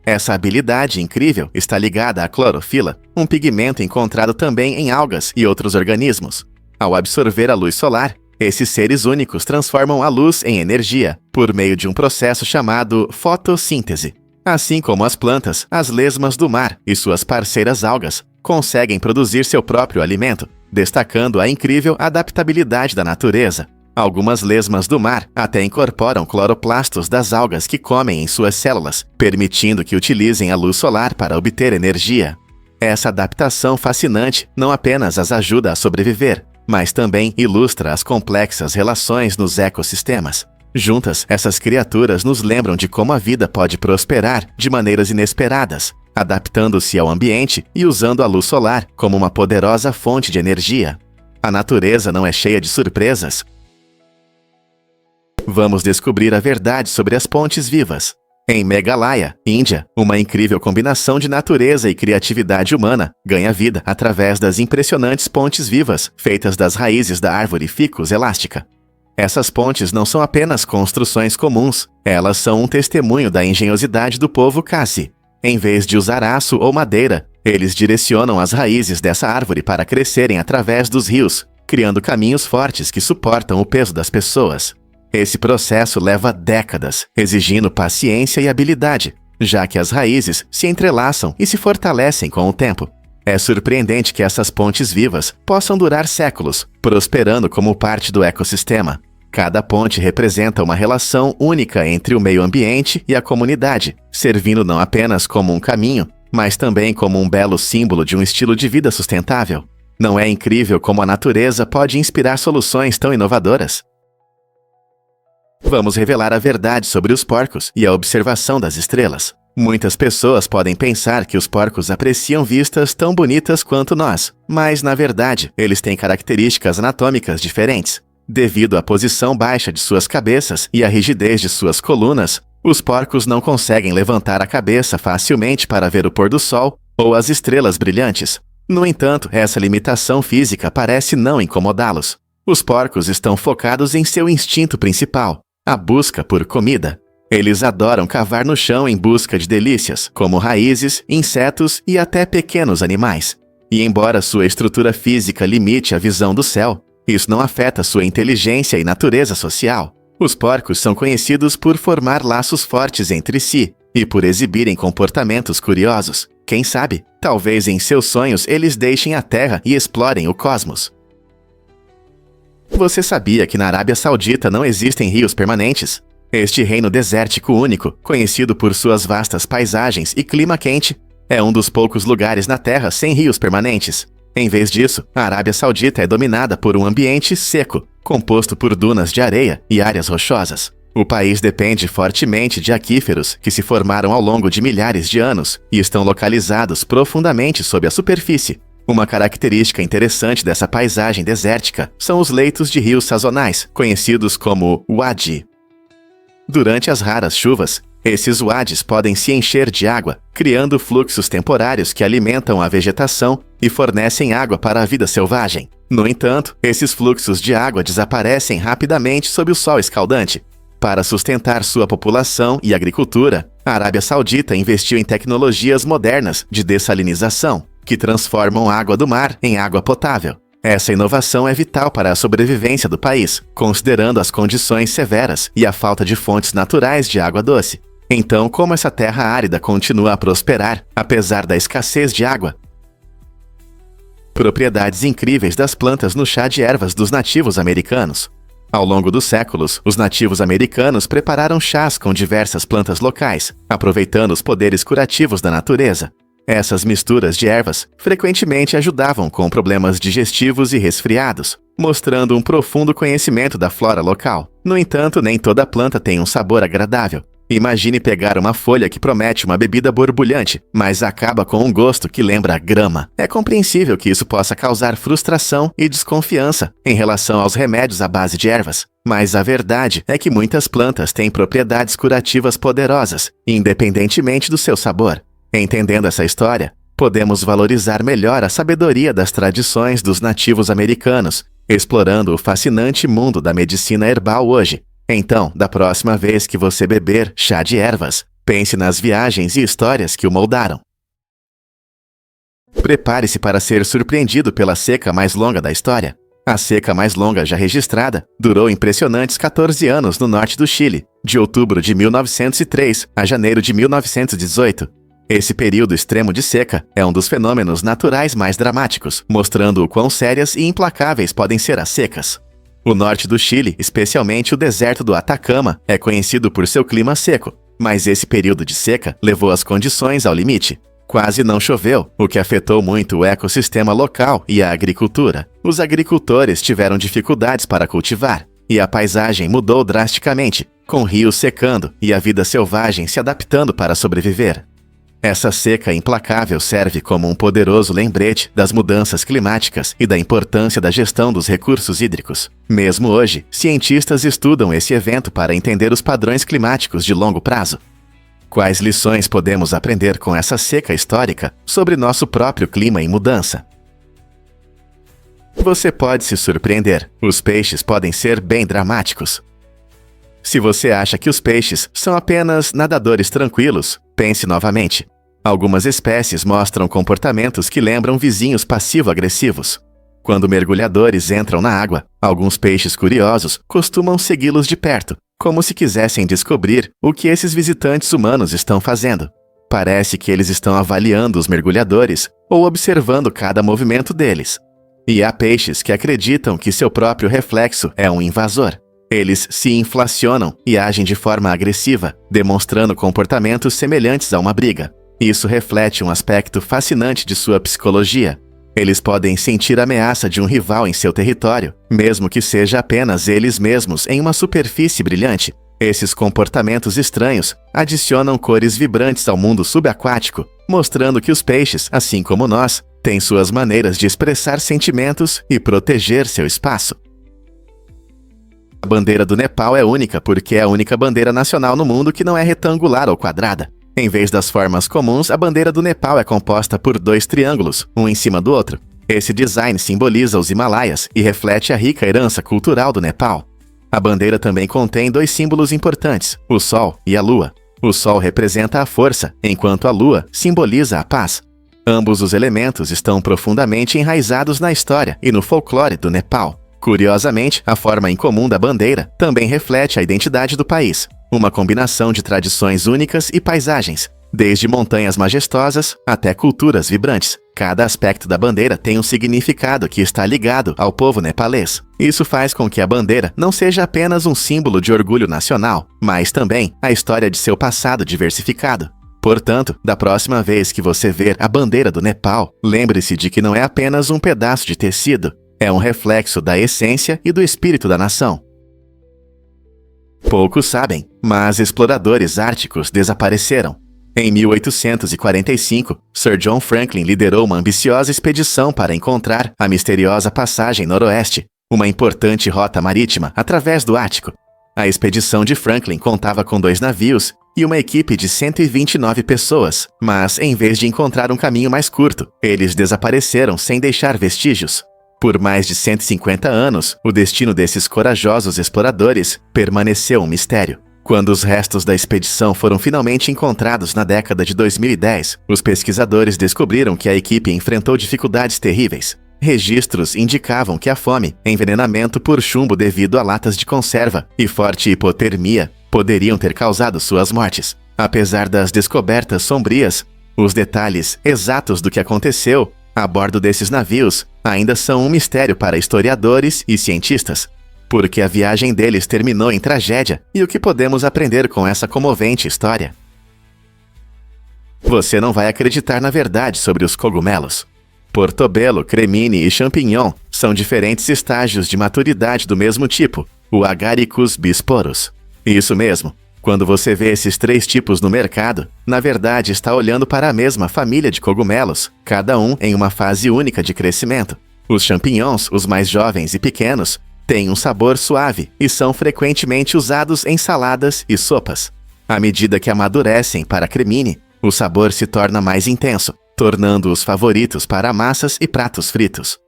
Essa habilidade incrível está ligada à clorofila, um pigmento encontrado também em algas e outros organismos. Ao absorver a luz solar, esses seres únicos transformam a luz em energia, por meio de um processo chamado fotossíntese. Assim como as plantas, as lesmas do mar e suas parceiras algas conseguem produzir seu próprio alimento, destacando a incrível adaptabilidade da natureza. Algumas lesmas do mar até incorporam cloroplastos das algas que comem em suas células, permitindo que utilizem a luz solar para obter energia. Essa adaptação fascinante não apenas as ajuda a sobreviver, mas também ilustra as complexas relações nos ecossistemas. Juntas, essas criaturas nos lembram de como a vida pode prosperar de maneiras inesperadas, adaptando-se ao ambiente e usando a luz solar como uma poderosa fonte de energia. A natureza não é cheia de surpresas. Vamos descobrir a verdade sobre as pontes vivas. Em Meghalaya, Índia, uma incrível combinação de natureza e criatividade humana ganha vida através das impressionantes pontes vivas feitas das raízes da árvore ficus elástica. Essas pontes não são apenas construções comuns, elas são um testemunho da engenhosidade do povo Khasi. Em vez de usar aço ou madeira, eles direcionam as raízes dessa árvore para crescerem através dos rios, criando caminhos fortes que suportam o peso das pessoas. Esse processo leva décadas, exigindo paciência e habilidade, já que as raízes se entrelaçam e se fortalecem com o tempo. É surpreendente que essas pontes vivas possam durar séculos, prosperando como parte do ecossistema. Cada ponte representa uma relação única entre o meio ambiente e a comunidade, servindo não apenas como um caminho, mas também como um belo símbolo de um estilo de vida sustentável. Não é incrível como a natureza pode inspirar soluções tão inovadoras? Vamos revelar a verdade sobre os porcos e a observação das estrelas. Muitas pessoas podem pensar que os porcos apreciam vistas tão bonitas quanto nós, mas, na verdade, eles têm características anatômicas diferentes. Devido à posição baixa de suas cabeças e à rigidez de suas colunas, os porcos não conseguem levantar a cabeça facilmente para ver o pôr do sol ou as estrelas brilhantes. No entanto, essa limitação física parece não incomodá-los. Os porcos estão focados em seu instinto principal, a busca por comida. Eles adoram cavar no chão em busca de delícias, como raízes, insetos e até pequenos animais. E embora sua estrutura física limite a visão do céu, isso não afeta sua inteligência e natureza social. Os porcos são conhecidos por formar laços fortes entre si e por exibirem comportamentos curiosos. Quem sabe, talvez em seus sonhos eles deixem a Terra e explorem o cosmos. Você sabia que na Arábia Saudita não existem rios permanentes? Este reino desértico único, conhecido por suas vastas paisagens e clima quente, é um dos poucos lugares na Terra sem rios permanentes. Em vez disso, a Arábia Saudita é dominada por um ambiente seco, composto por dunas de areia e áreas rochosas. O país depende fortemente de aquíferos que se formaram ao longo de milhares de anos e estão localizados profundamente sob a superfície. Uma característica interessante dessa paisagem desértica são os leitos de rios sazonais, conhecidos como wadi. Durante as raras chuvas, esses wadis podem se encher de água, criando fluxos temporários que alimentam a vegetação e fornecem água para a vida selvagem. No entanto, esses fluxos de água desaparecem rapidamente sob o sol escaldante. Para sustentar sua população e agricultura, a Arábia Saudita investiu em tecnologias modernas de dessalinização, que transformam a água do mar em água potável. Essa inovação é vital para a sobrevivência do país, considerando as condições severas e a falta de fontes naturais de água doce. Então, como essa terra árida continua a prosperar, apesar da escassez de água? Propriedades incríveis das plantas no chá de ervas dos nativos americanos. Ao longo dos séculos, os nativos americanos prepararam chás com diversas plantas locais, aproveitando os poderes curativos da natureza. Essas misturas de ervas frequentemente ajudavam com problemas digestivos e resfriados, mostrando um profundo conhecimento da flora local. No entanto, nem toda planta tem um sabor agradável. Imagine pegar uma folha que promete uma bebida borbulhante, mas acaba com um gosto que lembra grama. É compreensível que isso possa causar frustração e desconfiança em relação aos remédios à base de ervas. Mas a verdade é que muitas plantas têm propriedades curativas poderosas, independentemente do seu sabor. Entendendo essa história, podemos valorizar melhor a sabedoria das tradições dos nativos americanos, explorando o fascinante mundo da medicina herbal hoje. Então, da próxima vez que você beber chá de ervas, pense nas viagens e histórias que o moldaram. Prepare-se para ser surpreendido pela seca mais longa da história. A seca mais longa já registrada durou impressionantes 14 anos no norte do Chile, de outubro de 1903 a janeiro de 1918. Esse período extremo de seca é um dos fenômenos naturais mais dramáticos, mostrando o quão sérias e implacáveis podem ser as secas. O norte do Chile, especialmente o deserto do Atacama, é conhecido por seu clima seco, mas esse período de seca levou as condições ao limite. Quase não choveu, o que afetou muito o ecossistema local e a agricultura. Os agricultores tiveram dificuldades para cultivar, e a paisagem mudou drasticamente, com rios secando e a vida selvagem se adaptando para sobreviver. Essa seca implacável serve como um poderoso lembrete das mudanças climáticas e da importância da gestão dos recursos hídricos. Mesmo hoje, cientistas estudam esse evento para entender os padrões climáticos de longo prazo. Quais lições podemos aprender com essa seca histórica sobre nosso próprio clima em mudança? Você pode se surpreender. Os peixes podem ser bem dramáticos. Se você acha que os peixes são apenas nadadores tranquilos, pense novamente. Algumas espécies mostram comportamentos que lembram vizinhos passivo-agressivos. Quando mergulhadores entram na água, alguns peixes curiosos costumam segui-los de perto, como se quisessem descobrir o que esses visitantes humanos estão fazendo. Parece que eles estão avaliando os mergulhadores ou observando cada movimento deles. E há peixes que acreditam que seu próprio reflexo é um invasor. Eles se inflacionam e agem de forma agressiva, demonstrando comportamentos semelhantes a uma briga. Isso reflete um aspecto fascinante de sua psicologia. Eles podem sentir a ameaça de um rival em seu território, mesmo que seja apenas eles mesmos em uma superfície brilhante. Esses comportamentos estranhos adicionam cores vibrantes ao mundo subaquático, mostrando que os peixes, assim como nós, têm suas maneiras de expressar sentimentos e proteger seu espaço. A bandeira do Nepal é única porque é a única bandeira nacional no mundo que não é retangular ou quadrada. Em vez das formas comuns, a bandeira do Nepal é composta por 2 triângulos, um em cima do outro. Esse design simboliza os Himalaias e reflete a rica herança cultural do Nepal. A bandeira também contém dois símbolos importantes, o Sol e a Lua. O Sol representa a força, enquanto a Lua simboliza a paz. Ambos os elementos estão profundamente enraizados na história e no folclore do Nepal. Curiosamente, a forma incomum da bandeira também reflete a identidade do país, uma combinação de tradições únicas e paisagens, desde montanhas majestosas até culturas vibrantes. Cada aspecto da bandeira tem um significado que está ligado ao povo nepalês. Isso faz com que a bandeira não seja apenas um símbolo de orgulho nacional, mas também a história de seu passado diversificado. Portanto, da próxima vez que você ver a bandeira do Nepal, lembre-se de que não é apenas um pedaço de tecido, é um reflexo da essência e do espírito da nação. Poucos sabem, mas exploradores árticos desapareceram. Em 1845, Sir John Franklin liderou uma ambiciosa expedição para encontrar a misteriosa Passagem Noroeste, uma importante rota marítima através do Ártico. A expedição de Franklin contava com 2 navios e uma equipe de 129 pessoas, mas em vez de encontrar um caminho mais curto, eles desapareceram sem deixar vestígios. Por mais de 150 anos, o destino desses corajosos exploradores permaneceu um mistério. Quando os restos da expedição foram finalmente encontrados na década de 2010, os pesquisadores descobriram que a equipe enfrentou dificuldades terríveis. Registros indicavam que a fome, envenenamento por chumbo devido a latas de conserva e forte hipotermia poderiam ter causado suas mortes. Apesar das descobertas sombrias, os detalhes exatos do que aconteceu a bordo desses navios ainda são um mistério para historiadores e cientistas. Porque a viagem deles terminou em tragédia e o que podemos aprender com essa comovente história? Você não vai acreditar na verdade sobre os cogumelos. Portobello, cremini e champignon são diferentes estágios de maturidade do mesmo tipo, o Agaricus bisporus. Isso mesmo, quando você vê esses 3 tipos no mercado, na verdade está olhando para a mesma família de cogumelos, cada um em uma fase única de crescimento. Os champignons, os mais jovens e pequenos, têm um sabor suave e são frequentemente usados em saladas e sopas. À medida que amadurecem para cremini, o sabor se torna mais intenso, tornando-os favoritos para massas e pratos fritos.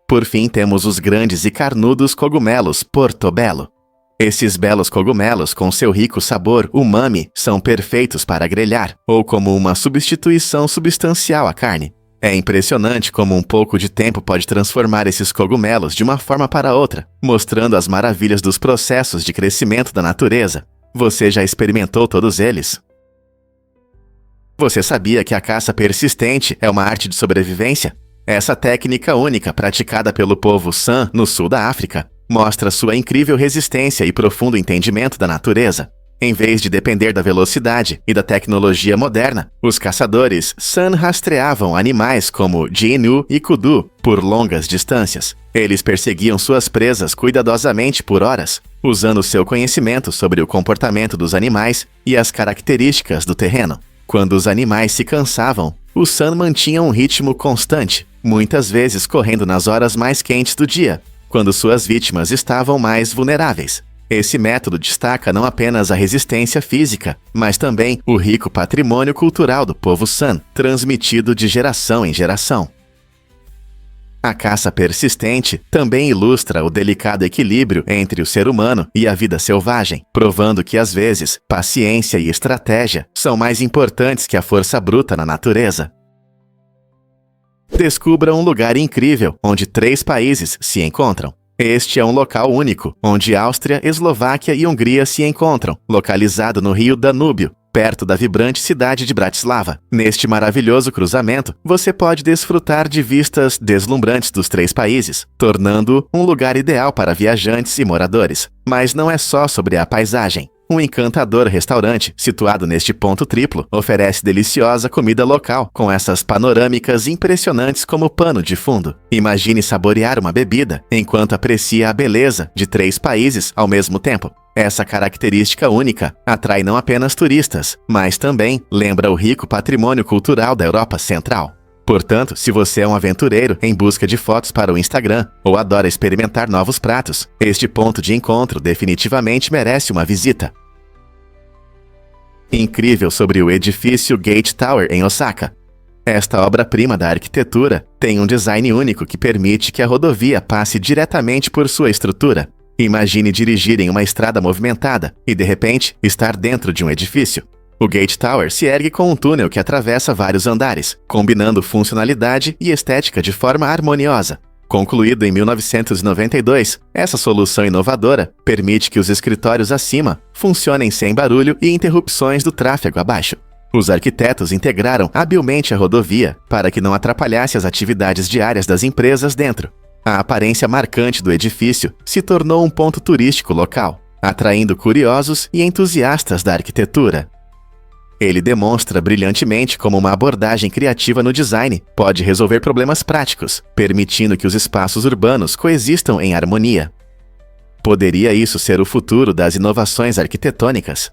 Por fim, temos os grandes e carnudos cogumelos Portobello. Esses belos cogumelos, com seu rico sabor umami, são perfeitos para grelhar ou como uma substituição substancial à carne. É impressionante como um pouco de tempo pode transformar esses cogumelos de uma forma para outra, mostrando as maravilhas dos processos de crescimento da natureza. Você já experimentou todos eles? Você sabia que a caça persistente é uma arte de sobrevivência? Essa técnica única praticada pelo povo San no sul da África mostra sua incrível resistência e profundo entendimento da natureza. Em vez de depender da velocidade e da tecnologia moderna, os caçadores San rastreavam animais como gnu e kudu por longas distâncias. Eles perseguiam suas presas cuidadosamente por horas, usando seu conhecimento sobre o comportamento dos animais e as características do terreno. Quando os animais se cansavam, os San mantinham um ritmo constante, muitas vezes correndo nas horas mais quentes do dia, quando suas vítimas estavam mais vulneráveis. Esse método destaca não apenas a resistência física, mas também o rico patrimônio cultural do povo San, transmitido de geração em geração. A caça persistente também ilustra o delicado equilíbrio entre o ser humano e a vida selvagem, provando que às vezes paciência e estratégia são mais importantes que a força bruta na natureza. Descubra um lugar incrível onde 3 países se encontram. Este é um local único, onde Áustria, Eslováquia e Hungria se encontram, localizado no rio Danúbio, perto da vibrante cidade de Bratislava. Neste maravilhoso cruzamento, você pode desfrutar de vistas deslumbrantes dos 3 países, tornando-o um lugar ideal para viajantes e moradores. Mas não é só sobre a paisagem. Um encantador restaurante, situado neste ponto triplo, oferece deliciosa comida local, com essas panorâmicas impressionantes como pano de fundo. Imagine saborear uma bebida, enquanto aprecia a beleza de 3 países ao mesmo tempo. Essa característica única atrai não apenas turistas, mas também lembra o rico patrimônio cultural da Europa Central. Portanto, se você é um aventureiro em busca de fotos para o Instagram ou adora experimentar novos pratos, este ponto de encontro definitivamente merece uma visita. Incrível sobre o edifício Gate Tower em Osaka. Esta obra-prima da arquitetura tem um design único que permite que a rodovia passe diretamente por sua estrutura. Imagine dirigir em uma estrada movimentada e, de repente, estar dentro de um edifício. O Gate Tower se ergue com um túnel que atravessa vários andares, combinando funcionalidade e estética de forma harmoniosa. Concluído em 1992, essa solução inovadora permite que os escritórios acima funcionem sem barulho e interrupções do tráfego abaixo. Os arquitetos integraram habilmente a rodovia para que não atrapalhasse as atividades diárias das empresas dentro. A aparência marcante do edifício se tornou um ponto turístico local, atraindo curiosos e entusiastas da arquitetura. Ele demonstra brilhantemente como uma abordagem criativa no design pode resolver problemas práticos, permitindo que os espaços urbanos coexistam em harmonia. Poderia isso ser o futuro das inovações arquitetônicas?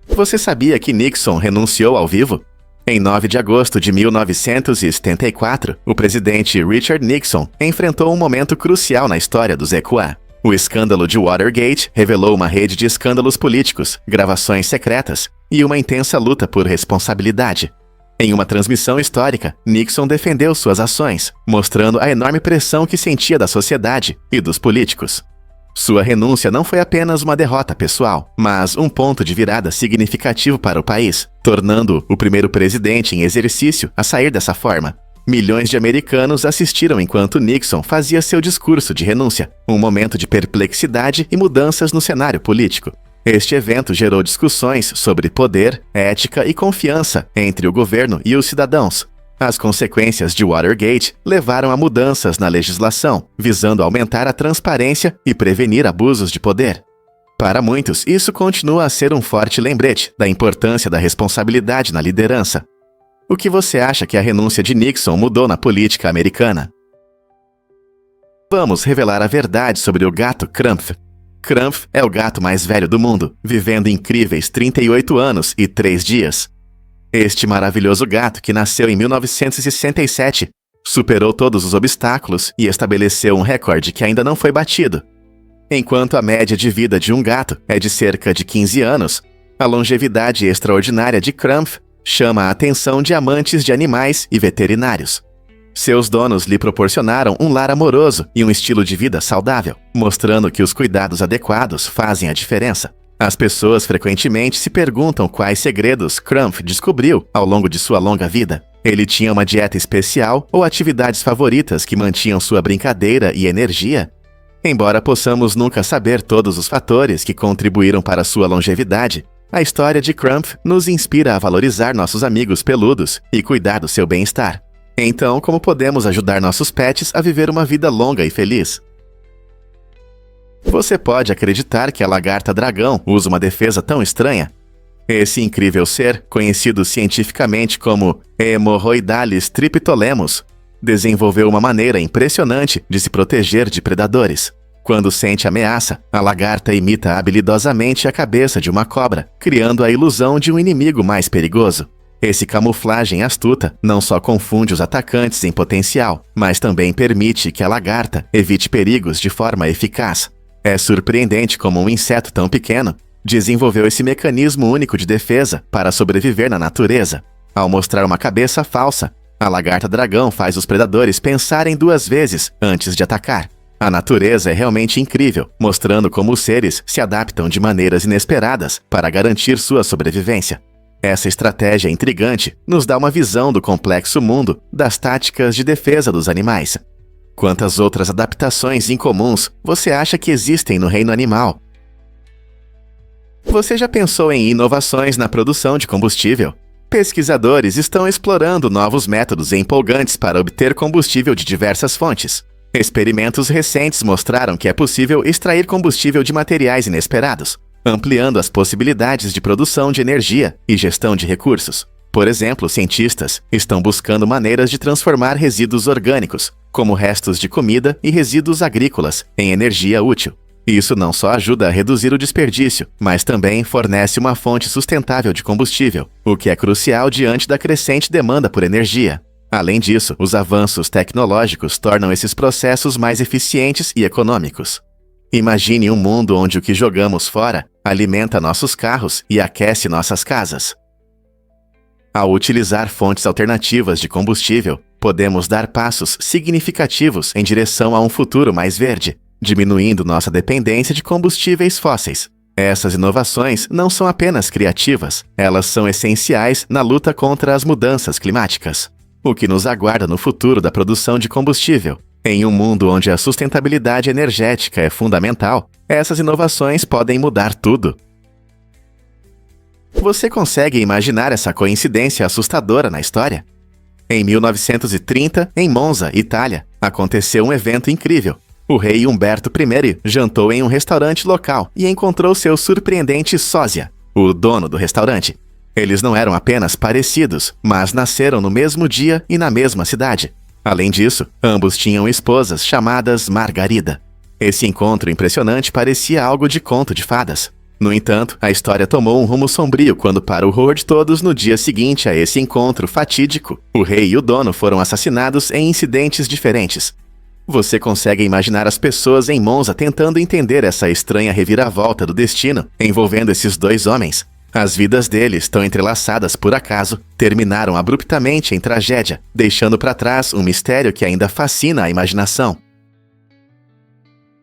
Você sabia que Nixon renunciou ao vivo? Em 9 de agosto de 1974, o presidente Richard Nixon enfrentou um momento crucial na história do ZQA. O escândalo de Watergate revelou uma rede de escândalos políticos, gravações secretas e uma intensa luta por responsabilidade. Em uma transmissão histórica, Nixon defendeu suas ações, mostrando a enorme pressão que sentia da sociedade e dos políticos. Sua renúncia não foi apenas uma derrota pessoal, mas um ponto de virada significativo para o país, tornando-o o primeiro presidente em exercício a sair dessa forma. Milhões de americanos assistiram enquanto Nixon fazia seu discurso de renúncia, um momento de perplexidade e mudanças no cenário político. Este evento gerou discussões sobre poder, ética e confiança entre o governo e os cidadãos. As consequências de Watergate levaram a mudanças na legislação, visando aumentar a transparência e prevenir abusos de poder. Para muitos, isso continua a ser um forte lembrete da importância da responsabilidade na liderança. O que você acha que a renúncia de Nixon mudou na política americana? Vamos revelar a verdade sobre o gato Crumph. Crumph é o gato mais velho do mundo, vivendo incríveis 38 anos e 3 dias. Este maravilhoso gato, que nasceu em 1967, superou todos os obstáculos e estabeleceu um recorde que ainda não foi batido. Enquanto a média de vida de um gato é de cerca de 15 anos, a longevidade extraordinária de Crumph chama a atenção de amantes de animais e veterinários. Seus donos lhe proporcionaram um lar amoroso e um estilo de vida saudável, mostrando que os cuidados adequados fazem a diferença. As pessoas frequentemente se perguntam quais segredos Crumph descobriu ao longo de sua longa vida. Ele tinha uma dieta especial ou atividades favoritas que mantinham sua brincadeira e energia? Embora possamos nunca saber todos os fatores que contribuíram para sua longevidade, a história de Crumph nos inspira a valorizar nossos amigos peludos e cuidar do seu bem-estar. Então, como podemos ajudar nossos pets a viver uma vida longa e feliz? Você pode acreditar que a lagarta-dragão usa uma defesa tão estranha? Esse incrível ser, conhecido cientificamente como Hemorrhoidalis triptolemus, desenvolveu uma maneira impressionante de se proteger de predadores. Quando sente ameaça, a lagarta imita habilidosamente a cabeça de uma cobra, criando a ilusão de um inimigo mais perigoso. Esse camuflagem astuta não só confunde os atacantes em potencial, mas também permite que a lagarta evite perigos de forma eficaz. É surpreendente como um inseto tão pequeno desenvolveu esse mecanismo único de defesa para sobreviver na natureza. Ao mostrar uma cabeça falsa, a lagarta-dragão faz os predadores pensarem 2 vezes antes de atacar. A natureza é realmente incrível, mostrando como os seres se adaptam de maneiras inesperadas para garantir sua sobrevivência. Essa estratégia intrigante nos dá uma visão do complexo mundo das táticas de defesa dos animais. Quantas outras adaptações incomuns você acha que existem no reino animal? Você já pensou em inovações na produção de combustível? Pesquisadores estão explorando novos métodos empolgantes para obter combustível de diversas fontes. Experimentos recentes mostraram que é possível extrair combustível de materiais inesperados, ampliando as possibilidades de produção de energia e gestão de recursos. Por exemplo, cientistas estão buscando maneiras de transformar resíduos orgânicos, como restos de comida e resíduos agrícolas, em energia útil. Isso não só ajuda a reduzir o desperdício, mas também fornece uma fonte sustentável de combustível, o que é crucial diante da crescente demanda por energia. Além disso, os avanços tecnológicos tornam esses processos mais eficientes e econômicos. Imagine um mundo onde o que jogamos fora alimenta nossos carros e aquece nossas casas. Ao utilizar fontes alternativas de combustível, podemos dar passos significativos em direção a um futuro mais verde. diminuindo nossa dependência de combustíveis fósseis. Essas inovações não são apenas criativas, elas são essenciais na luta contra as mudanças climáticas. O que nos aguarda no futuro da produção de combustível? Em um mundo onde a sustentabilidade energética é fundamental, essas inovações podem mudar tudo. Você consegue imaginar essa coincidência assustadora na história? Em 1930, em Monza, Itália, aconteceu um evento incrível. O rei Humberto I jantou em um restaurante local e encontrou seu surpreendente sósia, o dono do restaurante. Eles não eram apenas parecidos, mas nasceram no mesmo dia e na mesma cidade. Além disso, ambos tinham esposas chamadas Margarida. Esse encontro impressionante parecia algo de conto de fadas. No entanto, a história tomou um rumo sombrio quando, para o horror de todos, no dia seguinte a esse encontro fatídico, o rei e o dono foram assassinados em incidentes diferentes. Você consegue imaginar as pessoas em Monza tentando entender essa estranha reviravolta do destino envolvendo esses dois homens? As vidas deles, tão entrelaçadas por acaso, terminaram abruptamente em tragédia, deixando para trás um mistério que ainda fascina a imaginação.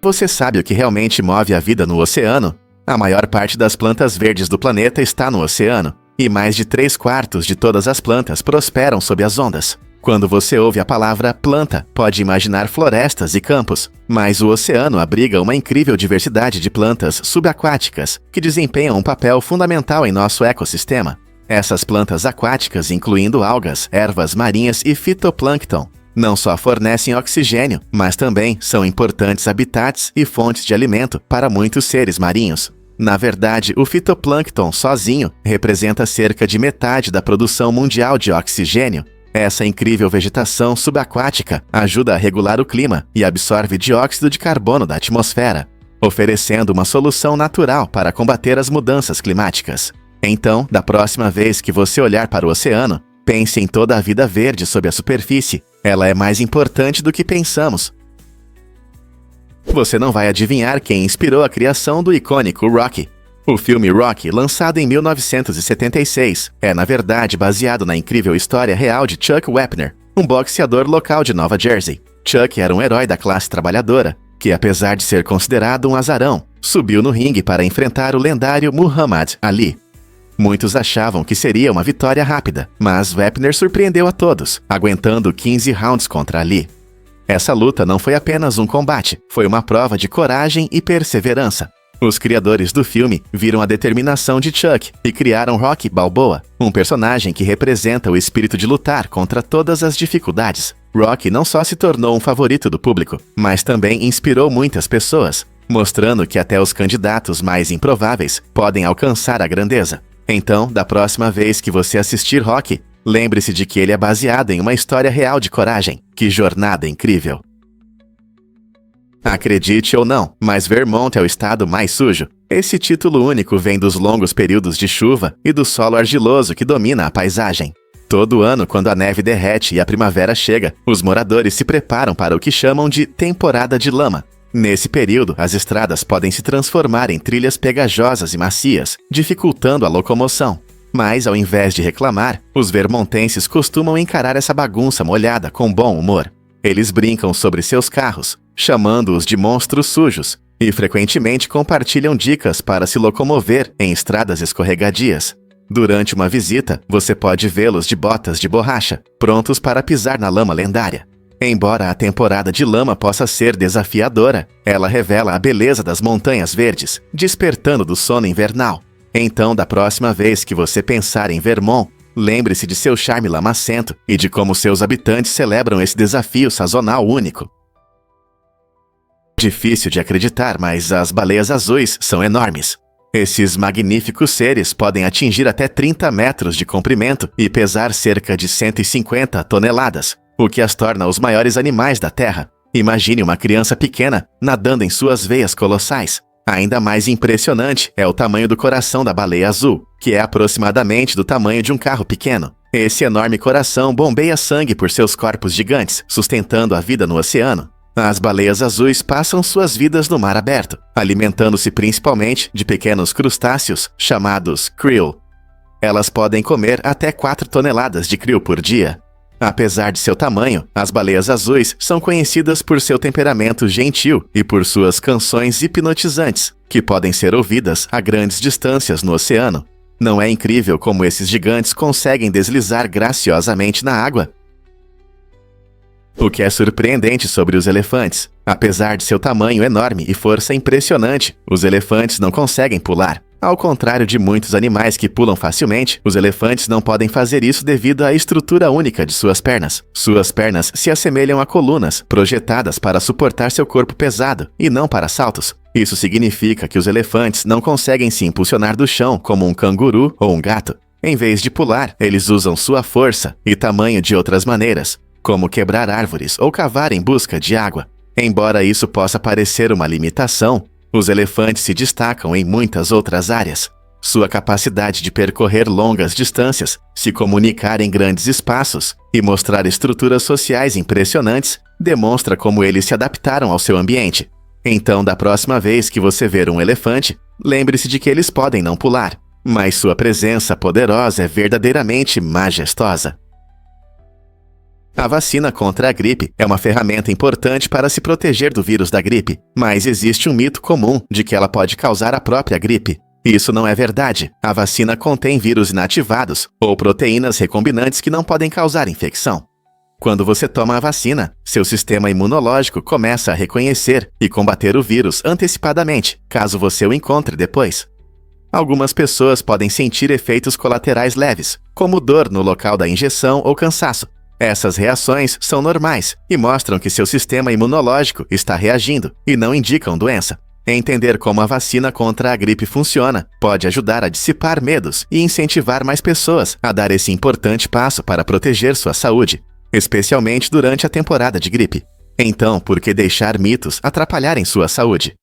Você sabe o que realmente move a vida no oceano? A maior parte das plantas verdes do planeta está no oceano, e mais de 3/4 de todas as plantas prosperam sob as ondas. Quando você ouve a palavra planta, pode imaginar florestas e campos, mas o oceano abriga uma incrível diversidade de plantas subaquáticas que desempenham um papel fundamental em nosso ecossistema. Essas plantas aquáticas, incluindo algas, ervas marinhas e fitoplâncton, não só fornecem oxigênio, mas também são importantes habitats e fontes de alimento para muitos seres marinhos. Na verdade, o fitoplâncton sozinho representa cerca de metade da produção mundial de oxigênio. Essa incrível vegetação subaquática ajuda a regular o clima e absorve dióxido de carbono da atmosfera, oferecendo uma solução natural para combater as mudanças climáticas. Então, da próxima vez que você olhar para o oceano, pense em toda a vida verde sob a superfície. Ela é mais importante do que pensamos. Você não vai adivinhar quem inspirou a criação do icônico Rocky. O filme Rocky, lançado em 1976, é na verdade baseado na incrível história real de Chuck Wepner, um boxeador local de Nova Jersey. Chuck era um herói da classe trabalhadora, que apesar de ser considerado um azarão, subiu no ringue para enfrentar o lendário Muhammad Ali. Muitos achavam que seria uma vitória rápida, mas Wepner surpreendeu a todos, aguentando 15 rounds contra Ali. Essa luta não foi apenas um combate, foi uma prova de coragem e perseverança. Os criadores do filme viram a determinação de Chuck e criaram Rocky Balboa, um personagem que representa o espírito de lutar contra todas as dificuldades. Rocky não só se tornou um favorito do público, mas também inspirou muitas pessoas, mostrando que até os candidatos mais improváveis podem alcançar a grandeza. Então, da próxima vez que você assistir Rocky, lembre-se de que ele é baseado em uma história real de coragem. Que jornada incrível! Acredite ou não, mas Vermont é o estado mais sujo. Esse título único vem dos longos períodos de chuva e do solo argiloso que domina a paisagem. Todo ano, quando a neve derrete e a primavera chega, os moradores se preparam para o que chamam de temporada de lama. Nesse período, as estradas podem se transformar em trilhas pegajosas e macias, dificultando a locomoção. Mas, ao invés de reclamar, os vermontenses costumam encarar essa bagunça molhada com bom humor. Eles brincam sobre seus carros, chamando-os de monstros sujos, e frequentemente compartilham dicas para se locomover em estradas escorregadias. Durante uma visita, você pode vê-los de botas de borracha, prontos para pisar na lama lendária. Embora a temporada de lama possa ser desafiadora, ela revela a beleza das montanhas verdes, despertando do sono invernal. Então, da próxima vez que você pensar em Vermont, lembre-se de seu charme lamacento e de como seus habitantes celebram esse desafio sazonal único. Difícil de acreditar, mas as baleias azuis são enormes. Esses magníficos seres podem atingir até 30 metros de comprimento e pesar cerca de 150 toneladas, o que as torna os maiores animais da Terra. Imagine uma criança pequena nadando em suas veias colossais. Ainda mais impressionante é o tamanho do coração da baleia azul, que é aproximadamente do tamanho de um carro pequeno. Esse enorme coração bombeia sangue por seus corpos gigantes, sustentando a vida no oceano. As baleias azuis passam suas vidas no mar aberto, alimentando-se principalmente de pequenos crustáceos chamados krill. Elas podem comer até 4 toneladas de krill por dia. Apesar de seu tamanho, as baleias azuis são conhecidas por seu temperamento gentil e por suas canções hipnotizantes, que podem ser ouvidas a grandes distâncias no oceano. Não é incrível como esses gigantes conseguem deslizar graciosamente na água? O que é surpreendente sobre os elefantes? Apesar de seu tamanho enorme e força impressionante, os elefantes não conseguem pular. Ao contrário de muitos animais que pulam facilmente, os elefantes não podem fazer isso devido à estrutura única de suas pernas. Suas pernas se assemelham a colunas, projetadas para suportar seu corpo pesado, e não para saltos. Isso significa que os elefantes não conseguem se impulsionar do chão como um canguru ou um gato. Em vez de pular, eles usam sua força e tamanho de outras maneiras, como quebrar árvores ou cavar em busca de água. Embora isso possa parecer uma limitação, os elefantes se destacam em muitas outras áreas. Sua capacidade de percorrer longas distâncias, se comunicar em grandes espaços e mostrar estruturas sociais impressionantes demonstra como eles se adaptaram ao seu ambiente. Então, da próxima vez que você ver um elefante, lembre-se de que eles podem não pular, mas sua presença poderosa é verdadeiramente majestosa. A vacina contra a gripe é uma ferramenta importante para se proteger do vírus da gripe, mas existe um mito comum de que ela pode causar a própria gripe. Isso não é verdade. A vacina contém vírus inativados ou proteínas recombinantes que não podem causar infecção. Quando você toma a vacina, seu sistema imunológico começa a reconhecer e combater o vírus antecipadamente, caso você o encontre depois. Algumas pessoas podem sentir efeitos colaterais leves, como dor no local da injeção ou cansaço. Essas reações são normais e mostram que seu sistema imunológico está reagindo e não indicam doença. Entender como a vacina contra a gripe funciona pode ajudar a dissipar medos e incentivar mais pessoas a dar esse importante passo para proteger sua saúde, especialmente durante a temporada de gripe. Então, por que deixar mitos atrapalharem sua saúde?